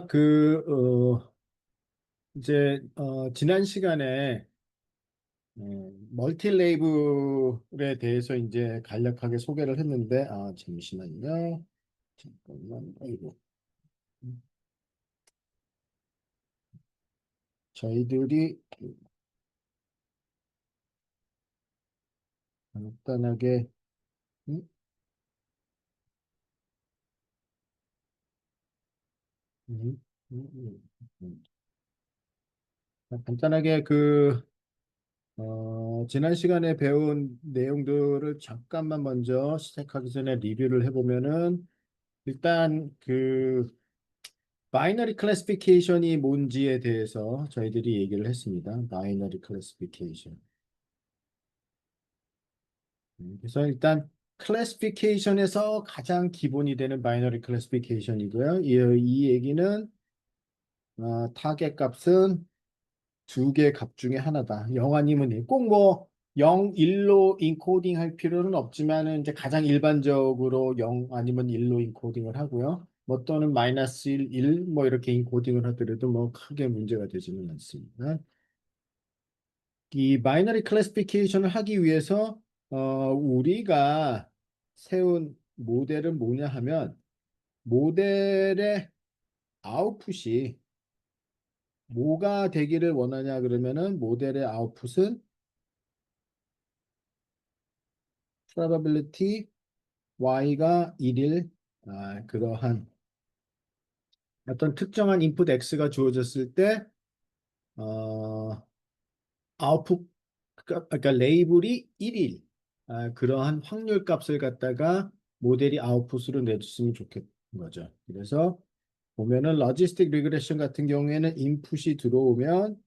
그, 지난 시간에 멀티 레이블에 대해서 이제 간략하게 소개를 했는데, 잠시만요. 잠깐만, 아이고. 저희들이 간단하게, 음, 음, 음, 음, 음. 간단하게 지난 시간에 배운 내용들을 잠깐만 먼저 시작하기 전에 리뷰를 해보면은, 일단 바이너리 클래시피케이션이 뭔지에 대해서 저희들이 얘기를 했습니다. 바이너리 클래시피케이션. 그래서 일단 클래시피케이션에서 가장 기본이 되는 바이너리 클래시피케이션이고요. 이 얘기는 타겟 값은 두 개 값 중에 하나다. 0 아니면 1. 꼭 뭐 0, 1로 인코딩 할 필요는 없지만은 이제 가장 일반적으로 0 아니면 1로 인코딩을 하고요. 뭐 또는 마이너스 1, 1, 뭐 이렇게 인코딩을 하더라도 뭐 크게 문제가 되지는 않습니다. 이 바이너리 클래시피케이션을 하기 위해서 우리가 세운 모델은 뭐냐 하면 모델의 아웃풋이 뭐가 되기를 원하냐 그러면은 모델의 아웃풋은 probability y가 1일 그러한 어떤 특정한 인풋 x가 주어졌을 때 어, 아웃풋 그러니까 레이블이 1일 그러한 확률 값을 갖다가 모델이 아웃풋으로 내줬으면 좋겠는 거죠. 그래서 보면은 러지스틱 리그레션 같은 경우에는 인풋이 들어오면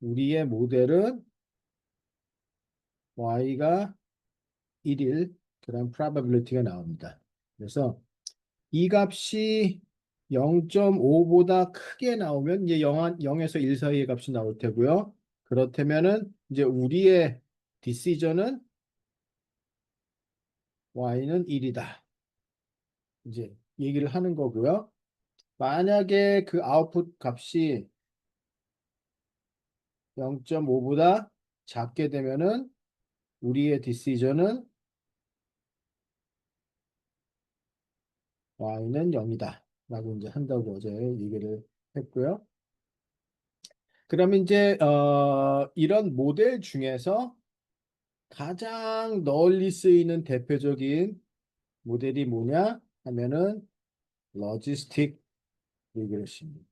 우리의 모델은 y가 1일 그런 probability가 나옵니다. 그래서 이 값이 0.5보다 크게 나오면 이제 0에서 1 사이의 값이 나올 테고요. 그렇다면은 이제 우리의 디시전은 y는 1이다. 이제 얘기를 하는 거고요. 만약에 그 아웃풋 값이 0.5보다 작게 되면은 우리의 디시전은 y는 0이다. 라고 이제 한다고 어제 얘기를 했고요. 그러면 이제 이런 모델 중에서 가장 널리 쓰이는 대표적인 모델이 뭐냐 하면은 로지스틱 리그레션.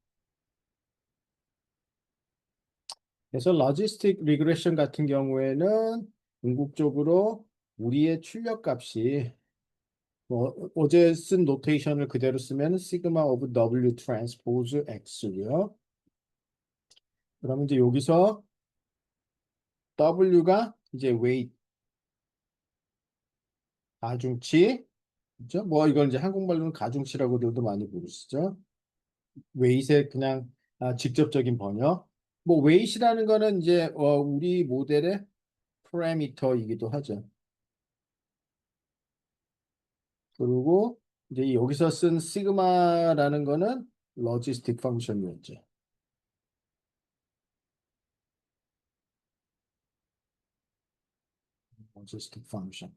그래서 로지스틱 리그레션 같은 경우에는 궁극적으로 우리의 출력 값이 뭐 어제 쓴 노테이션을 그대로 쓰면 시그마 오브 W 트랜스포즈 X고요. 그러면 이제 여기서 W가 이제 웨이트 가중치, 그죠? 뭐 이걸 이제 한국말로는 가중치라고들도 많이 부르시죠. 웨이트의 그냥 직접적인 번역. 뭐 웨이트라는 거는 이제 우리 모델의 파라미터이기도 하죠. 그리고 이제 여기서 쓴 시그마라는 거는 로지스틱 펑션이었죠. 로지스틱 펑션.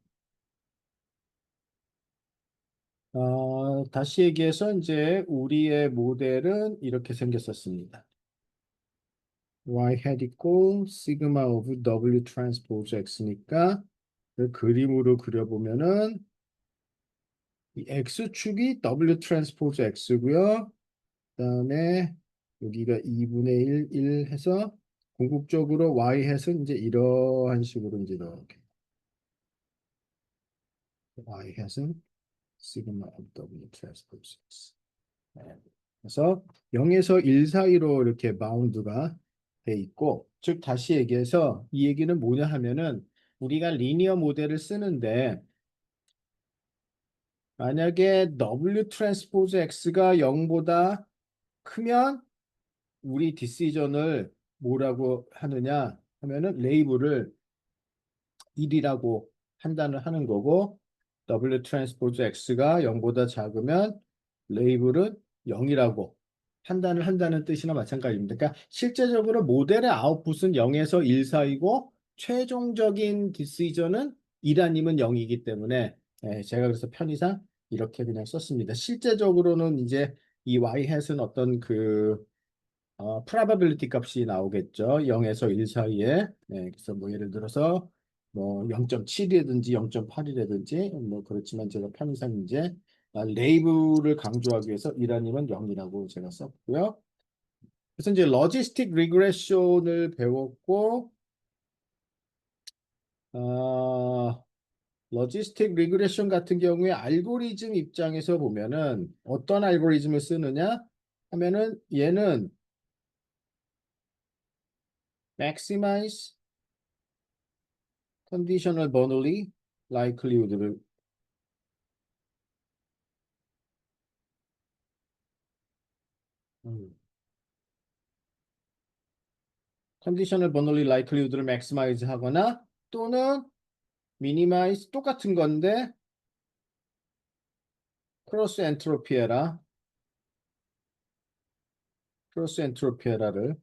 다시 얘기해서 이제 우리의 모델은 이렇게 생겼었습니다. y hat 있고 시그마 오브 w 트랜스포즈 x니까 그 그림으로 그려보면은 이 x축이 w 트랜스포즈 x고요. 그다음에 여기가 2분의 1, 1 해서 궁극적으로 y hat은 이제 이러한 식으로 이제 이렇게 y hat은 시그마 오브 w 트랜스포즈 x. 네. 그래서 0에서 1 사이로 이렇게 바운드가 돼 있고, 즉 다시 얘기해서 이 얘기는 뭐냐 하면은 우리가 리니어 모델을 쓰는데 만약에 W 트랜스포즈 X가 0보다 크면 우리 디시전을 뭐라고 하느냐 하면은 레이블을 1이라고 판단을 하는 거고 W 트랜스포즈 X가 0보다 작으면 레이블은 0이라고 판단을 한다는 뜻이나 마찬가지입니다. 그러니까 실제적으로 모델의 아웃풋은 0에서 1 사이고 최종적인 디시전은 2 아니면 0이기 때문에 제가 그래서 편의상 이렇게 그냥 썼습니다. 실제적으로는 이제 이 y-hat은 어떤 그 probability 값이 나오겠죠. 0에서 1 사이에. 그래서 뭐 예를 들어서 뭐 0.7이라든지 0.8이라든지 뭐 그렇지만 제가 편의상 이제 레이블을 강조하기 위해서 1 아니면 0이라고 제가 썼고요. 그래서 이제 로지스틱 리그레션을 배웠고 어, 로지스틱 리그레션 같은 경우에 알고리즘 입장에서 보면은 어떤 알고리즘을 쓰느냐 하면은 얘는 maximize conditional Bernoulli likelihood를 conditional Bernoulli likelihood를 maximize 하거나 또는 minimize 똑같은 건데 크로스 엔트로피에라 크로스 엔트로피에라를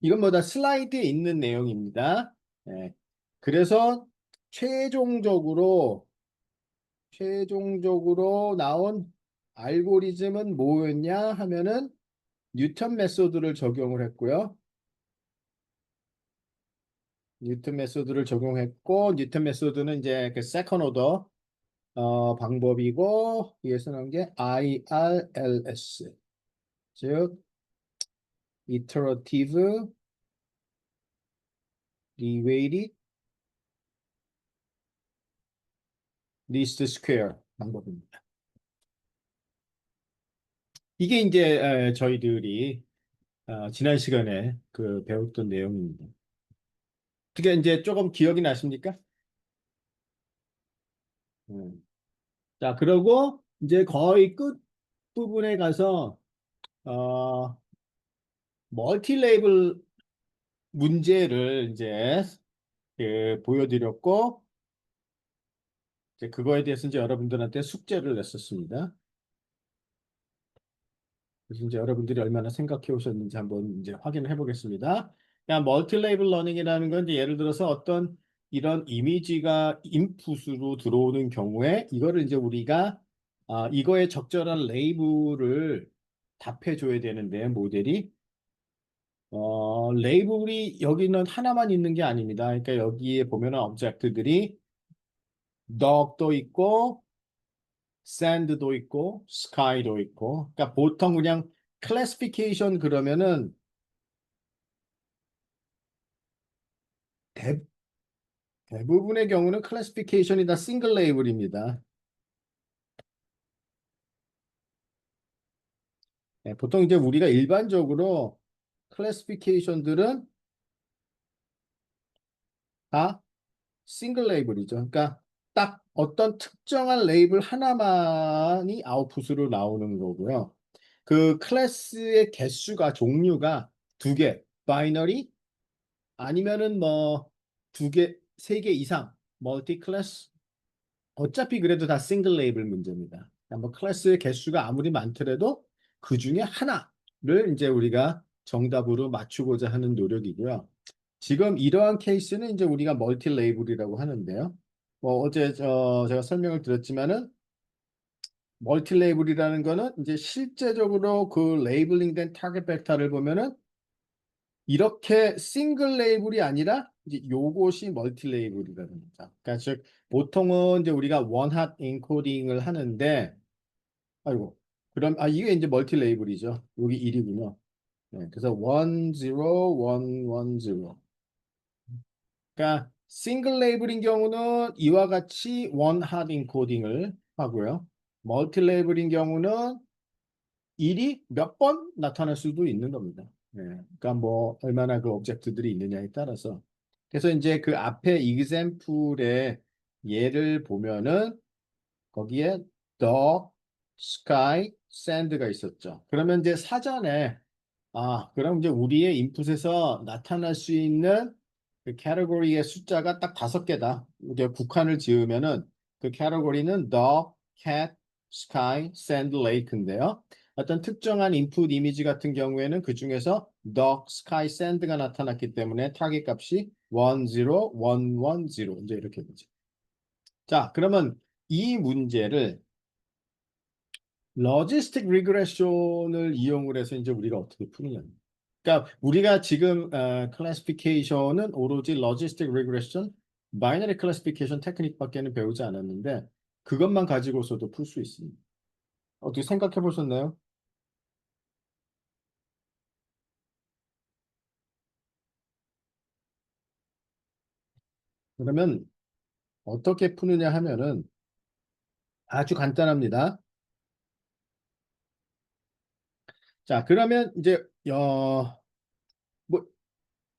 이건 뭐 다 슬라이드에 있는 내용입니다. 예. 그래서 최종적으로 나온 알고리즘은 뭐였냐 하면은 뉴턴 메소드를 적용을 했고요. 뉴턴 메소드를 적용했고 뉴턴 메소드는 이제 그 세컨 오더 방법이고 위에 서는 게 IRLS 즉 Iterative Reweighted Least Square 방법입니다. 이게 이제 저희들이 지난 시간에 그 배웠던 내용입니다. 그게 이제 조금 기억이 나십니까? 음. 자, 그러고 이제 거의 끝 부분에 가서 어, 멀티 레이블 문제를 이제 보여드렸고 이제 그거에 대해서 이제 여러분들한테 숙제를 냈었습니다. 그래서 이제 여러분들이 얼마나 생각해 오셨는지 한번 이제 확인을 해보겠습니다. 그냥 멀티 레이블 러닝이라는 건 이제 예를 들어서 어떤 이런 이미지가 인풋으로 들어오는 경우에 이거를 이제 우리가 이거에 적절한 레이블을 답해 줘야 되는데 모델이 레이블이 여기는 하나만 있는 게 아닙니다. 그러니까 여기에 보면은 오브젝트들이 dog도 있고 sand도 있고 sky도 있고 그러니까 보통 그냥 클래시피케이션 그러면은 대, 대부분의 경우는 클래시피케이션이 다 싱글 레이블입니다. 보통 이제 우리가 일반적으로 클래시피케이션들은 다 싱글 레이블이죠. 그러니까 딱 어떤 특정한 레이블 하나만이 아웃풋으로 나오는 거고요. 그 클래스의 개수가 종류가 2개, 바이너리 아니면은 뭐 2개, 3개 이상 멀티 클래스 어차피 그래도 다 싱글 레이블 문제입니다. 그러니까 뭐 클래스의 개수가 아무리 많더라도 그 중에 하나를 이제 우리가 정답으로 맞추고자 하는 노력이고요. 지금 이러한 케이스는 이제 우리가 멀티 레이블이라고 하는데요. 뭐 어제 제가 설명을 드렸지만은 멀티 레이블이라는 거는 이제 실제적으로 그 레이블링된 타겟 벡터를 보면은 이렇게 싱글 레이블이 아니라 이제 요것이 멀티 레이블이라는 거죠. 그러니까 즉 보통은 이제 우리가 원핫 인코딩을 하는데 아이고 그럼 이게 이제 멀티 레이블이죠. 여기 1이군요. 그래서 1, 0, 1, 1, 0. 그러니까 싱글 레이블인 경우는 이와 같이 원핫 인코딩을 하고요. 멀티 레이블인 경우는 일이 몇 번 나타날 수도 있는 겁니다. 그러니까 뭐 얼마나 그 오브젝트들이 있느냐에 따라서. 그래서 이제 그 앞에 example의 예를 보면은 거기에 the, sky, sand가 있었죠. 그러면 이제 사전에 그럼 이제 우리의 인풋에서 나타날 수 있는 그 캐터고리의 숫자가 딱 5개다. 이제 국한을 지으면은 그 캐터고리는 the, cat, sky, sand, lake인데요. 어떤 특정한 인풋 이미지 같은 경우에는 그 중에서 dog, sky, sand가 나타났기 때문에 타겟 값이 1, 0, 1, 1, 0 이제 이렇게 되죠. 자, 그러면 이 문제를 로지스틱 리그레션을 이용을 해서 이제 우리가 어떻게 푸느냐. 그러니까 우리가 지금 클래시피케이션은 오로지 로지스틱 리그레션, 바이너리 클래시피케이션 테크닉밖에는 배우지 않았는데 그것만 가지고서도 풀 수 있습니다. 어떻게 생각해 보셨나요? 그러면 어떻게 푸느냐 하면은 아주 간단합니다. 자, 그러면 이제 뭐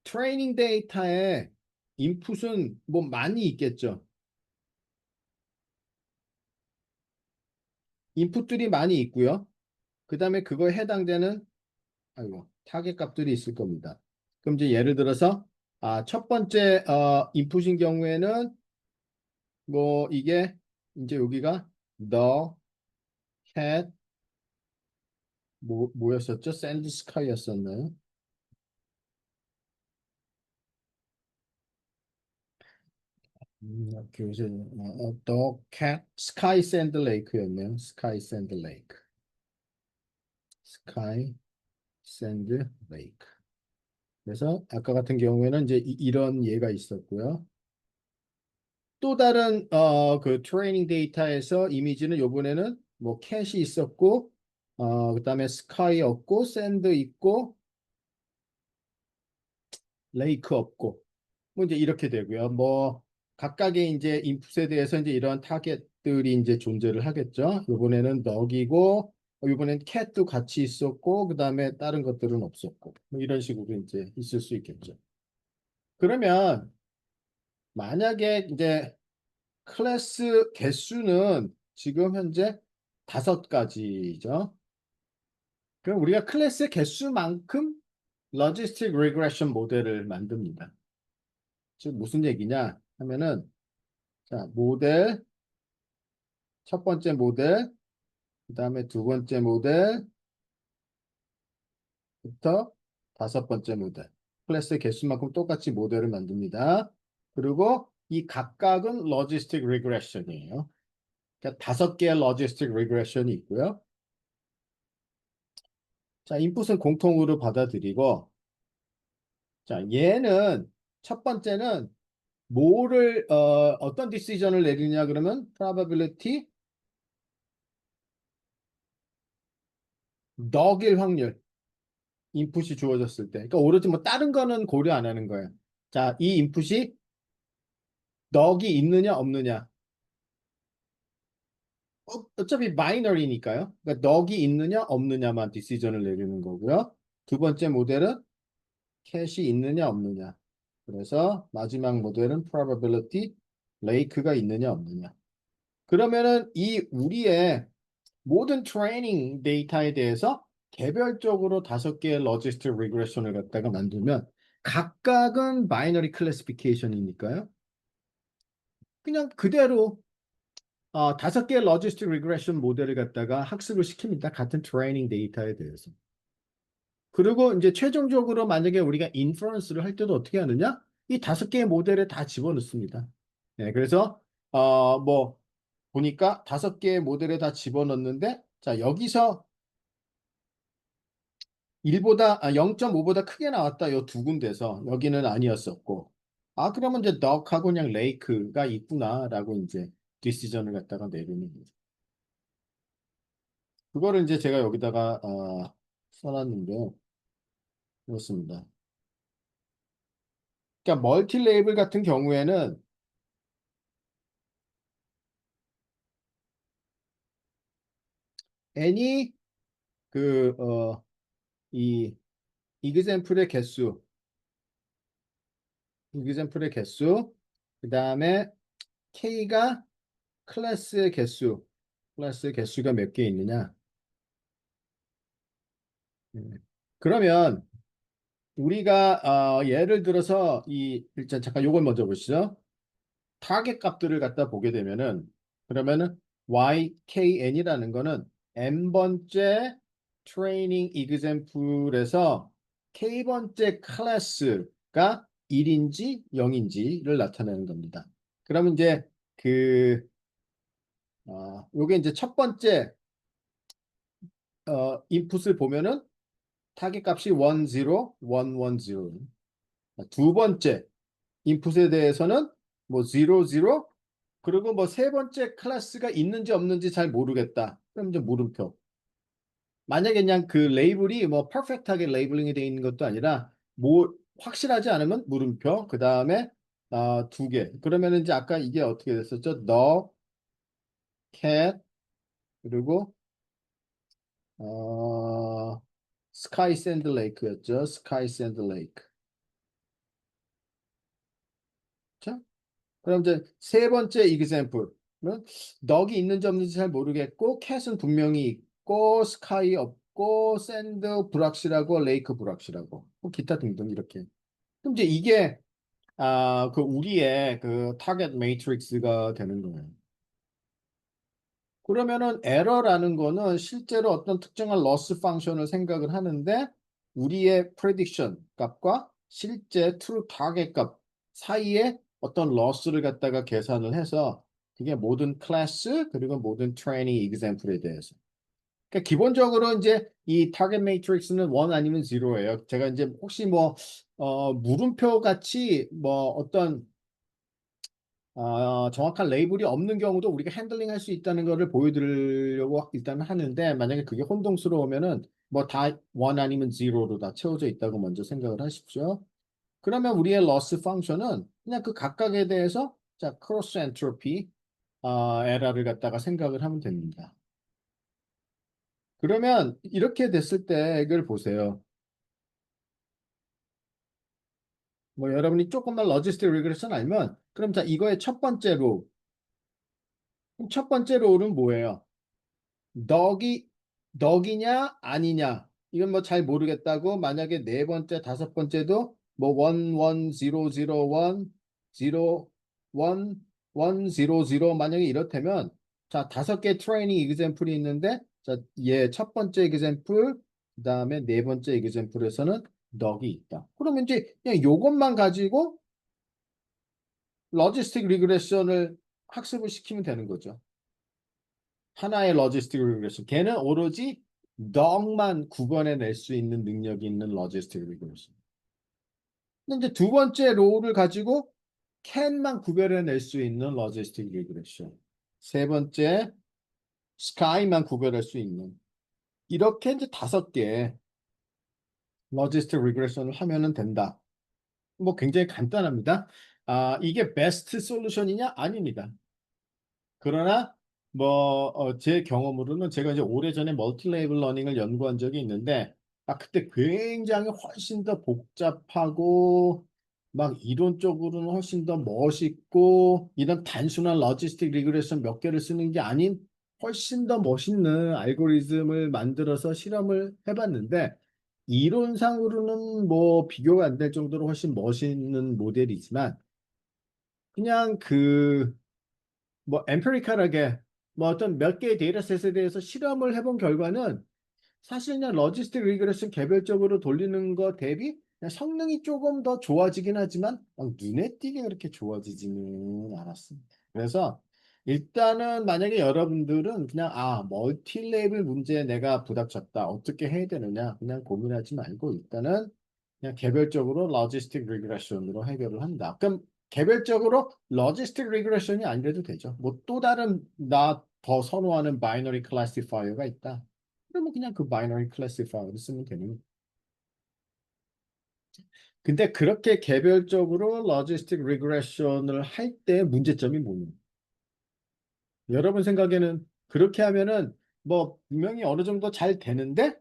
트레이닝 데이터에 인풋은 뭐 많이 있겠죠. 인풋들이 많이 있고요. 그다음에 그거에 해당되는 아이고 타겟 값들이 있을 겁니다. 그럼 이제 예를 들어서 첫 번째 인풋인 경우에는 뭐 이게 이제 여기가 the cat 뭐였었죠? 샌드 스카이였었나요? 교재 the cat sky sand lake였네요. sky sand lake, sky sand lake. 그래서 아까 같은 경우에는 이제 이런 예가 있었고요. 또 다른 그 트레이닝 데이터에서 이미지는 요번에는 뭐 캣이 있었고 그다음에 스카이 없고 샌드 있고 레이크 없고 뭐 이제 이렇게 되고요. 뭐 각각의 이제 인풋에 대해서 이제 이러한 타겟들이 이제 존재를 하겠죠. 요번에는 덕이고 요번엔 캣도 같이 있었고 그다음에 다른 것들은 없었고 뭐 이런 식으로 이제 있을 수 있겠죠. 그러면 만약에 이제 클래스 개수는 지금 현재 5가지죠. 그럼 우리가 클래스 개수만큼 로지스틱 리그레션 모델을 만듭니다. 즉 무슨 얘기냐 하면은 자, 모델 첫 번째 모델, 그다음에 두 번째 모델부터 5번째 모델. 클래스 개수만큼 똑같이 모델을 만듭니다. 그리고 이 각각은 로지스틱 리그레션이에요. 그러니까 5개의 로지스틱 리그레션이 있고요. 자, 인풋은 공통으로 받아들이고, 자, 얘는 첫 번째는 뭐를 어떤 디시전을 내리냐 그러면 probability 덕일 확률 인풋이 주어졌을 때. 그러니까 오로지 뭐 다른 거는 고려 안 하는 거예요. 자, 이 인풋이 덕이 있느냐 없느냐. 어차피 마이너리니까요. 그러니까 덕이 있느냐 없느냐만 디시전을 내리는 거고요. 두 번째 모델은 캣이 있느냐 없느냐. 그래서 마지막 모델은 probability lake가 있느냐 없느냐. 그러면은 이 우리의 모든 트레이닝 데이터에 대해서 개별적으로 5개의 로지스틱 리그레션을 갖다가 만들면 각각은 바이너리 클래시피케이션이니까요. 그냥 그대로 5개의 로지스틱 리그레션 모델을 갖다가 학습을 시킵니다. 같은 트레이닝 데이터에 대해서. 그리고 이제 최종적으로 만약에 우리가 인퍼런스를 할 때도 어떻게 하느냐? 이 5개의 모델에 다 집어넣습니다. 네, 그래서 뭐 보니까 5개의 모델에 다 집어넣는데 자 여기서 0.5보다 크게 나왔다. 요 두 군데서 여기는 아니었었고 그러면 이제 덕하고 그냥 레이크가 있구나라고 이제 디시전을 갖다가 내리는 거죠. 그거를 이제 제가 여기다가 써놨는데요. 그렇습니다. 그러니까 멀티 레이블 같은 경우에는 n이 이 example의 개수, example의 개수, 그 다음에 k가 클래스의 개수, 클래스의 개수가 몇 개 있느냐? 그러면 우리가 예를 들어서 일단 잠깐 요걸 먼저 보시죠. 타겟 값들을 갖다 보게 되면은 그러면은 YKN이라는 거는 n번째 트레이닝 example에서 k번째 클래스가 1인지 0인지를 나타내는 겁니다. 그러면 이제 그 요게 이제 첫 번째 인풋을 보면은 타겟 값이 10, 110. 두 번째 인풋에 대해서는 뭐 00, 그리고 뭐 세 번째 클래스가 있는지 없는지 잘 모르겠다. 그럼 이제 물음표. 만약에 그냥 그 레이블이 뭐 퍼펙트하게 레이블링이 되어 있는 것도 아니라 뭐 확실하지 않으면 물음표. 그 다음에 두 개. 그러면 이제 아까 이게 어떻게 됐었죠? The cat 그리고 어 스카이 샌드 레이크였죠. 스카이 샌드 레이크. 자, 그럼 이제 세 번째 example은 덕이 있는지 없는지 잘 모르겠고 캣은 분명히 있고 스카이 없고 샌드 불확실하고 레이크 불확실하고 뭐 기타 등등 이렇게. 그럼 이제 이게 그 우리의 그 타겟 매트릭스가 되는 거예요. 그러면은 에러라는 거는 실제로 어떤 특정한 loss 펑션을 생각을 하는데 우리의 prediction 값과 실제 true target 값 사이에 어떤 loss를 갖다가 계산을 해서 그게 모든 클래스 그리고 모든 트레이닝 example에 대해서. 그러니까 기본적으로 이제 이 타겟 매트릭스는 1 아니면 0예요. 제가 이제 혹시 뭐 물음표 같이 뭐 어떤 정확한 레이블이 없는 경우도 우리가 핸들링 할 수 있다는 것을 보여드리려고 일단 하는데 만약에 그게 혼동스러우면은 뭐 다 1 아니면 0로 다 채워져 있다고 먼저 생각을 하십시오. 그러면 우리의 loss 펑션은 그냥 그 각각에 대해서 자 크로스 엔트로피 에러를 갖다가 생각을 하면 됩니다. 그러면 이렇게 됐을 때 이걸 보세요. 뭐 여러분이 조금만 러지스틱 리그레션 알면 그럼 자 이거의 첫 번째 로, 그럼 첫 번째 로는 뭐예요? 덕이 덕이냐 아니냐 이건 뭐 잘 모르겠다고 만약에 네 번째 다섯 번째도 뭐 1, 1, 0, 0, 1, 0, 1, 1, 0, 0 만약에 이렇다면 자 다섯 개 트레이닝 example이 있는데 자얘첫 번째 example 그다음에 네 번째 example에서는 덕이 있다. 그러면 이제 그냥 요것만 가지고 로지스틱 리그레션을 학습을 시키면 되는 거죠. 하나의 로지스틱 리그레션. 걔는 오로지 덕만 구분해낼 수 있는 능력이 있는 로지스틱 리그레션. 근데 이제 두 번째 로우를 가지고 캔만 구별해낼 수 있는 로지스틱 리그레션. 세 번째 스카이만 구별할 수 있는. 이렇게 이제 다섯 개 로지스틱 리그레션을 하면은 된다. 뭐 굉장히 간단합니다. 이게 베스트 솔루션이냐? 아닙니다. 그러나 뭐 제 경험으로는 제가 이제 오래전에 멀티 레이블 러닝을 연구한 적이 있는데 그때 굉장히 훨씬 더 복잡하고 막 이론적으로는 훨씬 더 멋있고 이런 단순한 로지스틱 리그레션 몇 개를 쓰는 게 아닌 훨씬 더 멋있는 알고리즘을 만들어서 실험을 해봤는데 이론상으로는 뭐 비교가 안 될 정도로 훨씬 멋있는 모델이지만 그냥 뭐 엠피리컬하게 뭐 어떤 몇 개의 데이터셋에 대해서 실험을 해본 결과는 사실 그냥 러지스틱 리그레션 개별적으로 돌리는 거 대비 그냥 성능이 조금 더 좋아지긴 하지만 눈에 띄게 그렇게 좋아지지는 않았습니다. 그래서 일단은 만약에 여러분들은 그냥 멀티 레이블 문제에 내가 부닥쳤다 어떻게 해야 되느냐 그냥 고민하지 말고 일단은 그냥 개별적으로 로지스틱 리그레션으로 해결을 한다. 그럼 개별적으로 로지스틱 리그레션이 아니래도 되죠. 뭐 또 다른 나 더 선호하는 바이너리 클래시파이어가 있다. 그러면 그냥 그 바이너리 클래시파이어를 쓰면 되는 거예요. 근데 그렇게 개별적으로 로지스틱 리그레션을 할 때 문제점이 뭐냐? 여러분 생각에는 그렇게 하면은 뭐 분명히 어느 정도 잘 되는데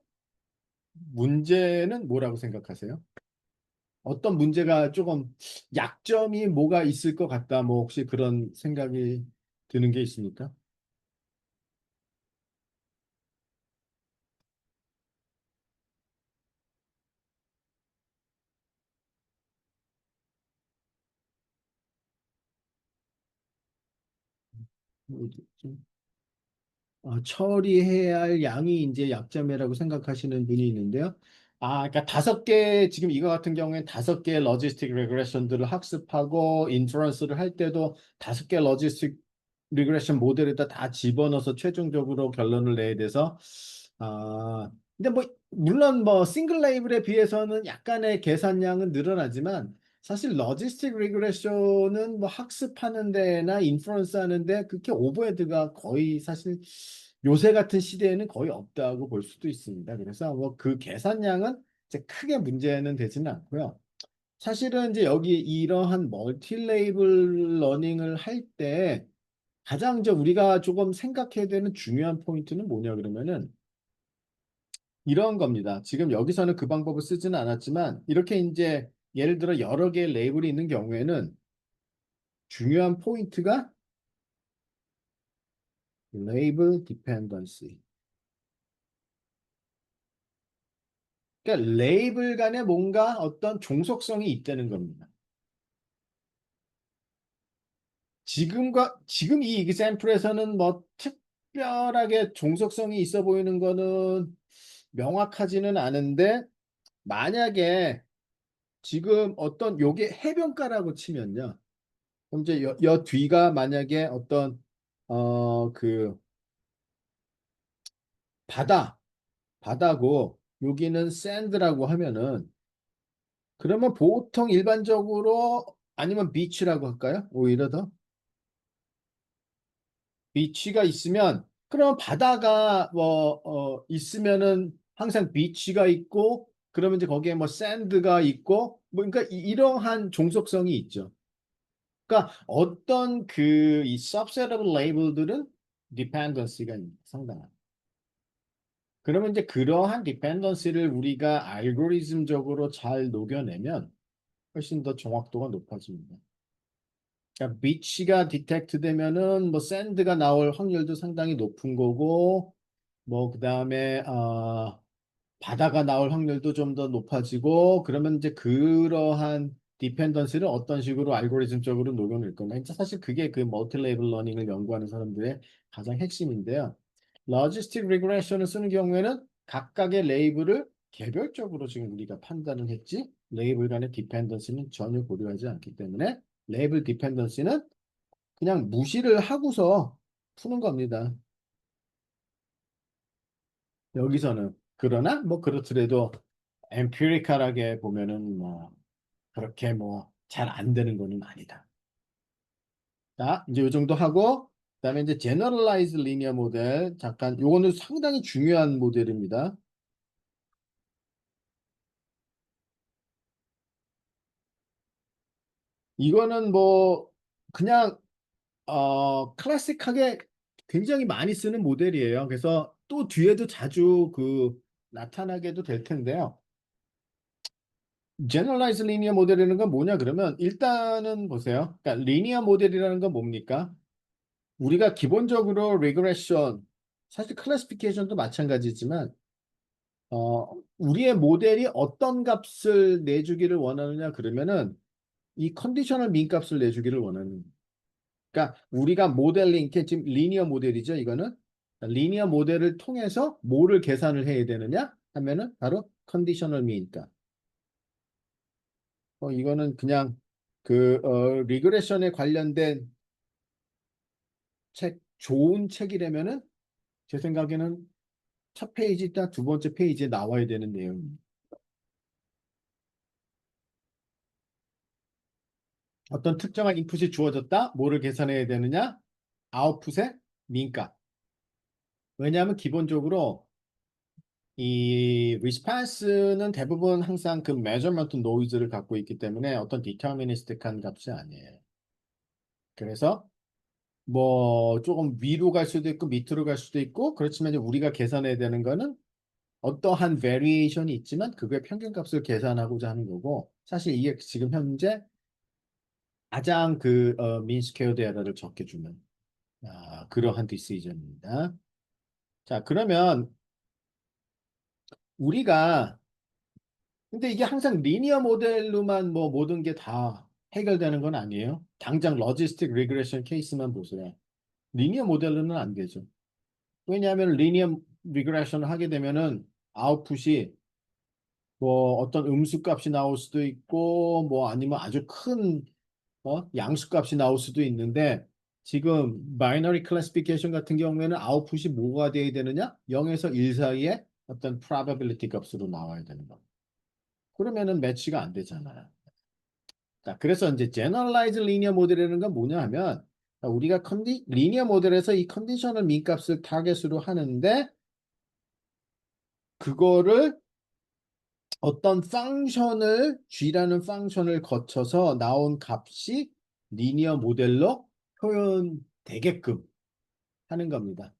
문제는 뭐라고 생각하세요? 어떤 문제가 조금 약점이 뭐가 있을 것 같다. 뭐 혹시 그런 생각이 드는 게 있습니까? 뭐 처리해야 할 양이 이제 약점이라고 생각하시는 분이 있는데요. 그러니까 5개, 지금 이거 같은 경우에는 5개의 로지스틱 리그레션들을 학습하고 인퍼런스를 할 때도 5개 로지스틱 리그레션 모델에다 다 집어넣어서 최종적으로 결론을 내야 돼서, 근데 뭐, 물론 뭐, 싱글 레이블에 비해서는 약간의 계산량은 늘어나지만, 사실 로지스틱 리그레션은 뭐 학습하는 데나 인퍼런스 하는데 그렇게 오버헤드가 거의 사실 요새 같은 시대에는 거의 없다고 볼 수도 있습니다. 그래서 뭐 그 계산량은 이제 크게 문제는 되지는 않고요. 사실은 이제 여기 이러한 멀티 레이블 러닝을 할 때 가장 이제 우리가 조금 생각해야 되는 중요한 포인트는 뭐냐 그러면은 이런 겁니다. 지금 여기서는 그 방법을 쓰지는 않았지만 이렇게 이제 예를 들어 여러 개의 레이블이 있는 경우에는 중요한 포인트가 레이블 디펜던시. 그러니까 레이블 간에 뭔가 어떤 종속성이 있다는 겁니다. 지금 이 example에서는 뭐 특별하게 종속성이 있어 보이는 거는 명확하지는 않은데 만약에 지금 어떤 요게 해변가라고 치면요. 그럼 이제 여 뒤가 만약에 어떤 그 바다 바다고 여기는 샌드라고 하면은 그러면 보통 일반적으로 아니면 비치라고 할까요? 오히려 더 비치가 있으면 그럼 바다가 뭐 있으면은 항상 비치가 있고 그러면 이제 거기에 뭐 샌드가 있고 뭐 그러니까 이러한 종속성이 있죠. 그러니까 어떤 그 이 subset of label들은 dependency가 상당한. 그러면 이제 그러한 dependency를 우리가 알고리즘적으로 잘 녹여내면 훨씬 더 정확도가 높아집니다. 그러니까 비치가 디텍트 되면은 뭐 샌드가 나올 확률도 상당히 높은 거고 뭐 그다음에 바다가 나올 확률도 좀 더 높아지고 그러면 이제 그러한 디펜던시를 어떤 식으로 알고리즘적으로 녹여낼 건가. 이제 사실 그게 그 멀티 레이블 러닝을 연구하는 사람들의 가장 핵심인데요. 로지스틱 리그레션을 쓰는 경우에는 각각의 레이블을 개별적으로 지금 우리가 판단을 했지 레이블 간의 디펜던시는 전혀 고려하지 않기 때문에 레이블 디펜던시는 그냥 무시를 하고서 푸는 겁니다. 여기서는. 그러나 뭐 그렇더라도 엠피리컬하게 보면은 뭐 그렇게 뭐 잘 안 되는 거는 아니다. 자, 이제 이 정도 하고 그다음에 이제 제너럴라이즈 리니어 모델 잠깐 요거는 상당히 중요한 모델입니다. 이거는 뭐 그냥 클래식하게 굉장히 많이 쓰는 모델이에요. 그래서 또 뒤에도 자주 그 나타나게도 될 텐데요. 제너럴라이즈 리니어 모델이라는 건 뭐냐 그러면 일단은 보세요. 그러니까 리니어 모델이라는 건 뭡니까? 우리가 기본적으로 리그레션 사실 클래시피케이션도 마찬가지지만 우리의 모델이 어떤 값을 내주기를 원하느냐 그러면은 이 컨디셔널 민 값을 내주기를 원하는 그러니까 우리가 모델링 지금 리니어 모델이죠 이거는 리니어 모델을 통해서 뭐를 계산을 해야 되느냐 하면은 바로 컨디셔널 민 값. 이거는 그냥 그 리그레션에 관련된 책 좋은 책이라면은 제 생각에는 첫 페이지 딱 두 번째 페이지에 나와야 되는 내용. 어떤 특정한 인풋이 주어졌다. 뭐를 계산해야 되느냐? 아웃풋의 민값. 왜냐하면 기본적으로 이 리스판스는 대부분 항상 그 메저먼트 노이즈를 갖고 있기 때문에 어떤 디터미니스틱한 값이 아니에요. 그래서 뭐 조금 위로 갈 수도 있고 밑으로 갈 수도 있고 그렇지만 이제 우리가 계산해야 되는 거는 어떠한 베리에이션이 있지만 그거의 평균값을 계산하고자 하는 거고 사실 이게 지금 현재 가장 그 민스퀘어드 에러를 적게 주는 그러한 디시전입니다. 자, 그러면 우리가 근데 이게 항상 리니어 모델로만 뭐 모든 게 다 해결되는 건 아니에요. 당장 로지스틱 리그레션 케이스만 보세요. 리니어 모델로는 안 되죠. 왜냐하면 리니어 리그레션을 하게 되면은 아웃풋이 뭐 어떤 음수값이 나올 수도 있고 뭐 아니면 아주 큰 양수값이 나올 수도 있는데 지금 바이너리 클래시피케이션 같은 경우에는 아웃풋이 뭐가 돼야 되느냐? 0에서 1 사이에 어떤 probability 값으로 나와야 되는 거. 그러면은 매치가 안 되잖아요. 자, 그래서 이제 generalized linear 모델이라는 건 뭐냐 하면 우리가 리니어 모델에서 이 컨디셔널 민값을 타겟으로 하는데 그거를 어떤 펑션을 G라는 펑션을 거쳐서 나온 값이 리니어 모델로 표현되게끔 하는 겁니다.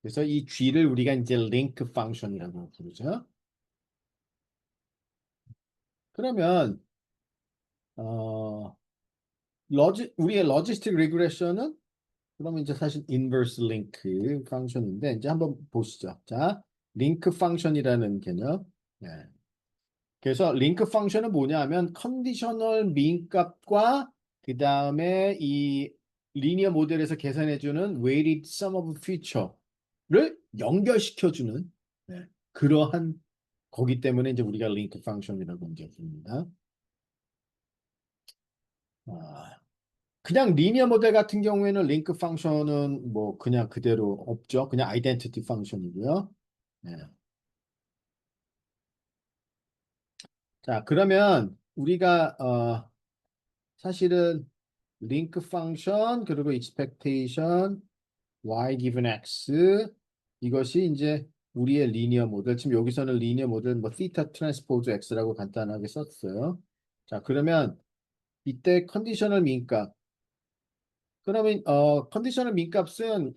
그래서 이 G를 우리가 이제 링크 펑션이라고 부르죠. 그러면 어, 우리의 로지스틱 리그레션은 그러면 이제 사실 인버스 링크 펑션인데 이제 한번 보시죠. 자, 링크 펑션이라는 개념. 네. 그래서 링크 펑션은 뭐냐 하면 컨디셔널 민값과 그 다음에 이 리니어 모델에서 계산해주는 weighted sum of feature를 연결시켜주는 네. 그러한 거기 때문에 이제 우리가 링크 펑션이라고 이제 부릅니다. 아, 그냥 리니어 모델 같은 경우에는 링크 펑션은 뭐 그냥 그대로 없죠. 그냥 아이덴티티 펑션이고요. 네. 자, 그러면 우리가 사실은 링크 펑션 그리고 expectation y given x 이것이 이제 우리의 리니어 모델 지금 여기서는 리니어 모델 뭐 theta transpose x라고 간단하게 썼어요. 자, 그러면 이때 컨디셔널 민값 그러면 컨디셔널 민값은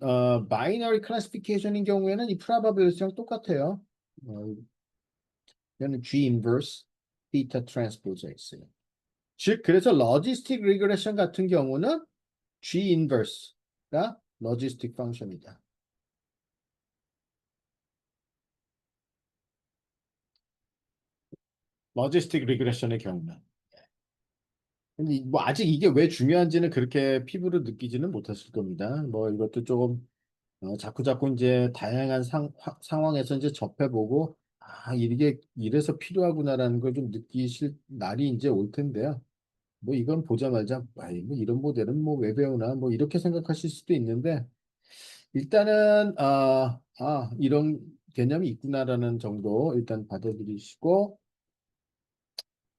바이너리 클래시피케이션인 경우에는 이 probability랑 똑같아요. 어, 얘는 G inverse theta transpose x. 즉 그래서 로지스틱 리그레션 같은 경우는 G inverse가 로지스틱 펑션이다. 로지스틱 리그레션의 경우는. 근데 뭐 아직 이게 왜 중요한지는 그렇게 피부로 느끼지는 못했을 겁니다. 뭐 이것도 조금 자꾸자꾸 이제 다양한 상황에서 이제 접해보고 아 이게 이래서 필요하구나라는 걸 좀 느끼실 날이 이제 올 텐데요. 뭐 이건 보자마자 아이 뭐 이런 모델은 뭐 왜 배우나 뭐 이렇게 생각하실 수도 있는데 일단은 이런 개념이 있구나라는 정도 일단 받아들이시고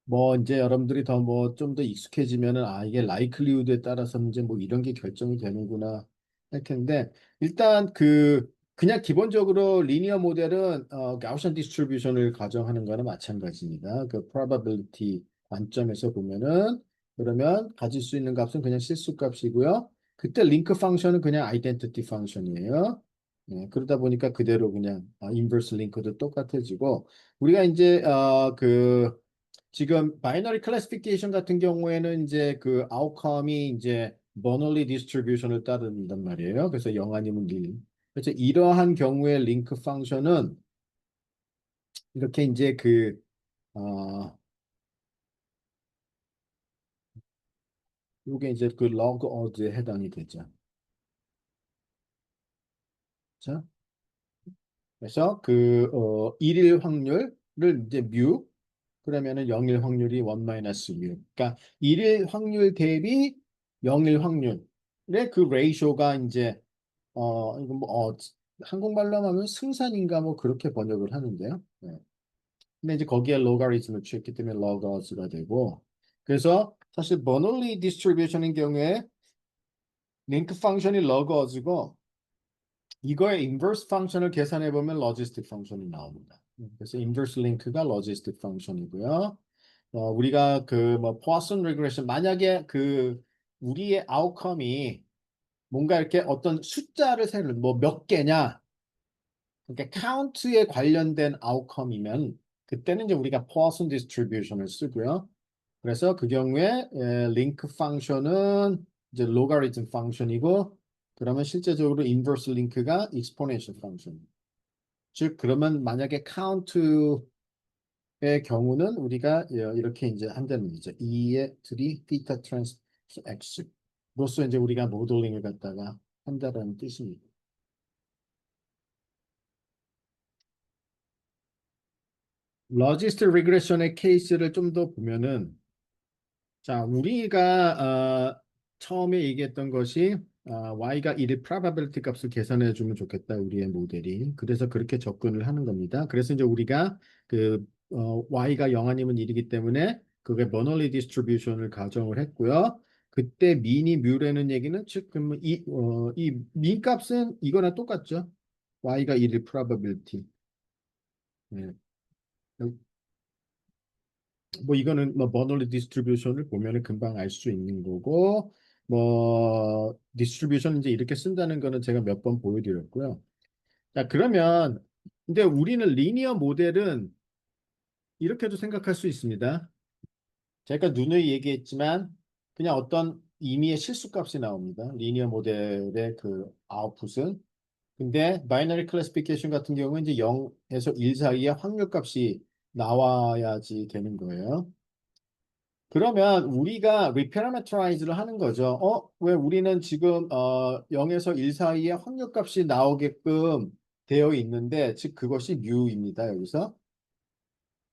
뭐 이제 여러분들이 더 뭐 좀 더 익숙해지면은 이게 라이클리후드에 따라서 이제 뭐 이런 게 결정이 되는구나 할 텐데 일단 그냥 기본적으로 리니어 모델은 가우시안 디스트리뷰션을 가정하는 거나 마찬가지입니다. 그 probability 관점에서 보면은 그러면 가질 수 있는 값은 그냥 실수 값이고요. 그때 링크 펑션은 그냥 아이덴티티 펑션이에요. 그러다 보니까 그대로 그냥 인버스 링크도 똑같아지고 우리가 이제 지금 바이너리 클래시피케이션 같은 경우에는 이제 그 아웃컴이 이제 버널리 디스트리뷰션을 따른단 말이에요. 그래서 0 아니면 1. 그래서 이러한 경우에 링크 펑션은 이렇게 이제 요게 이제 그 log odd에 해당이 되죠. 자, 그래서 일일 확률을 이제 뮤 그러면은 0일 확률이 1 마이너스 뮤. 그러니까 일일 확률 대비 0일 확률의 그 레이쇼가 이제 이거 뭐 한국말로 하면 승산인가 뭐 그렇게 번역을 하는데요. 네. 근데 이제 거기에 로가리즘을 취했기 때문에 로거스가 되고 그래서 사실 버널리 디스트리뷰션인 경우에 링크 펑션이 로거스고 이거의 인버스 펑션을 계산해 보면 로지스틱 펑션이 나옵니다. 그래서 인버스 링크가 로지스틱 펑션이고요. 우리가 그 뭐 포아슨 리그레션 만약에 우리의 아웃컴이 뭔가 이렇게 어떤 숫자를 세는 뭐 몇 개냐 그러니까 카운트에 관련된 아웃컴이면 그때는 이제 우리가 포아슨 디스트리뷰션을 쓰고요. 그래서 그 경우에 링크 펑션은 이제 로가리즘 펑션이고 그러면 실제적으로 인버스 링크가 익스포넨셜 펑션. 즉 그러면 만약에 카운트의 경우는 우리가 이렇게 이제 한다는 거죠. 2의 3 theta trans x 로서 이제 우리가 모델링을 갖다가 한다는 뜻입니다. 로지스틱 리그레션의 케이스를 좀 더 보면은 자, 우리가 처음에 얘기했던 것이 y가 1의 probability 값을 계산해 주면 좋겠다, 우리의 모델이. 그래서 그렇게 접근을 하는 겁니다. 그래서 이제 우리가 그 y가 0 아니면 1이기 때문에 그게 버널리 디스트리뷰션을 가정을 했고요. 그때 민이 뮤라는 얘기는 즉 그러면 이민 값은 이거랑 똑같죠. y가 1의 probability. 네. 뭐 이거는 뭐 버널리 디스트리뷰션을 보면은 금방 알 수 있는 거고 뭐 디스트리뷰션 이제 이렇게 쓴다는 거는 제가 몇 번 보여드렸고요. 자, 그러면 근데 우리는 리니어 모델은 이렇게도 생각할 수 있습니다. 제가 누누이 얘기했지만 그냥 어떤 임의의 실수값이 나옵니다. 리니어 모델의 그 아웃풋은. 근데 바이너리 클래시피케이션 같은 경우는 이제 0에서 1 사이의 확률값이 나와야지 되는 거예요. 그러면 우리가 reparameterize를 하는 거죠. 왜 우리는 지금 0에서 1 사이에 확률값이 나오게끔 되어 있는데, 즉 그것이 mu입니다. 여기서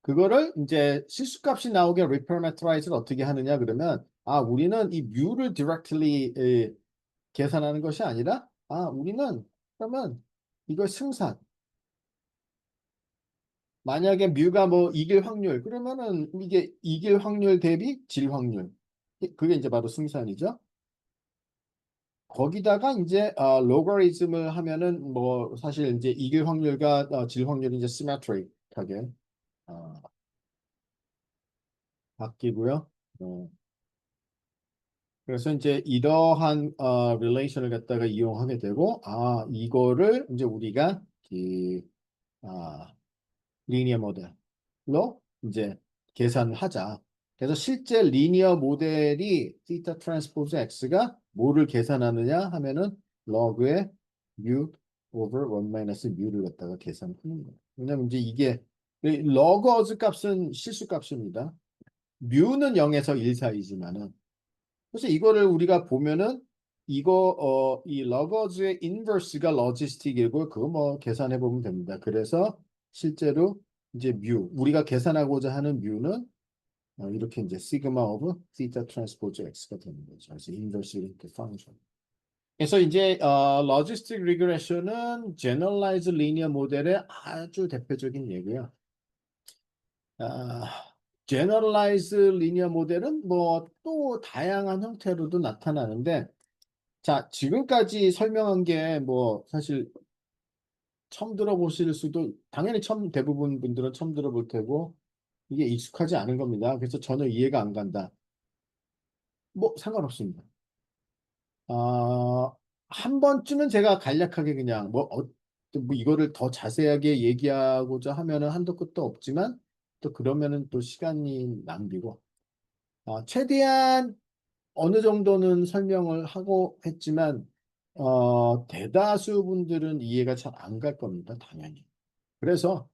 그거를 이제 실수값이 나오게 reparameterize를 어떻게 하느냐 그러면 우리는 이 mu를 directly 계산하는 것이 아니라 우리는 그러면 이걸 승산 만약에 뮤가 뭐 이길 확률 그러면은 이게 이길 확률 대비 질 확률 그게 이제 바로 승산이죠. 거기다가 이제 로가리즘을 하면은 뭐 사실 이제 이길 확률과 질 확률이 이제 시메트릭하게 어, 바뀌고요. 어, 그래서 이제 이러한 릴레이션을 갖다가 이용하게 되고 이거를 이제 우리가 이 아, 리니어 모델로 이제 계산을 하자. 그래서 실제 리니어 모델이 θ 트랜스포즈 x가 뭐를 계산하느냐 하면은 log의 mu over 1 마이너스 mu를 갖다가 계산하는 거예요. 왜냐면 이제 이게 log어즈 값은 실수 값입니다. mu는 0에서 1 사이지만은 그래서 이거를 우리가 보면은 이 러거즈의 인버스가 로지스틱이고 그거 뭐 계산해 보면 됩니다. 그래서 실제로 이제 우리가 계산하고자 하는 뮤는 이렇게 이제 시그마 오브 시타 트랜스포즈 x가 되는 거죠. 그래서 인버스 링크 펑션. 그래서 이제 로지스틱 리그레션은 제너럴라이즈 리니어 모델의 아주 대표적인 예고요. 제너럴라이즈 리니어 모델은 뭐 또 다양한 형태로도 나타나는데 자, 지금까지 설명한 게 뭐 사실 처음 들어보실 수도 당연히 처음 대부분 분들은 처음 들어볼 테고 이게 익숙하지 않은 겁니다. 그래서 전혀 이해가 안 간다. 뭐 상관없습니다. 아, 한 번쯤은 제가 간략하게 그냥 뭐 이거를 더 자세하게 얘기하고자 하면은 한도 끝도 없지만 또 그러면은 또 시간이 낭비고 최대한 어느 정도는 설명을 하고 했지만 대다수 분들은 이해가 잘 안 갈 겁니다, 당연히. 그래서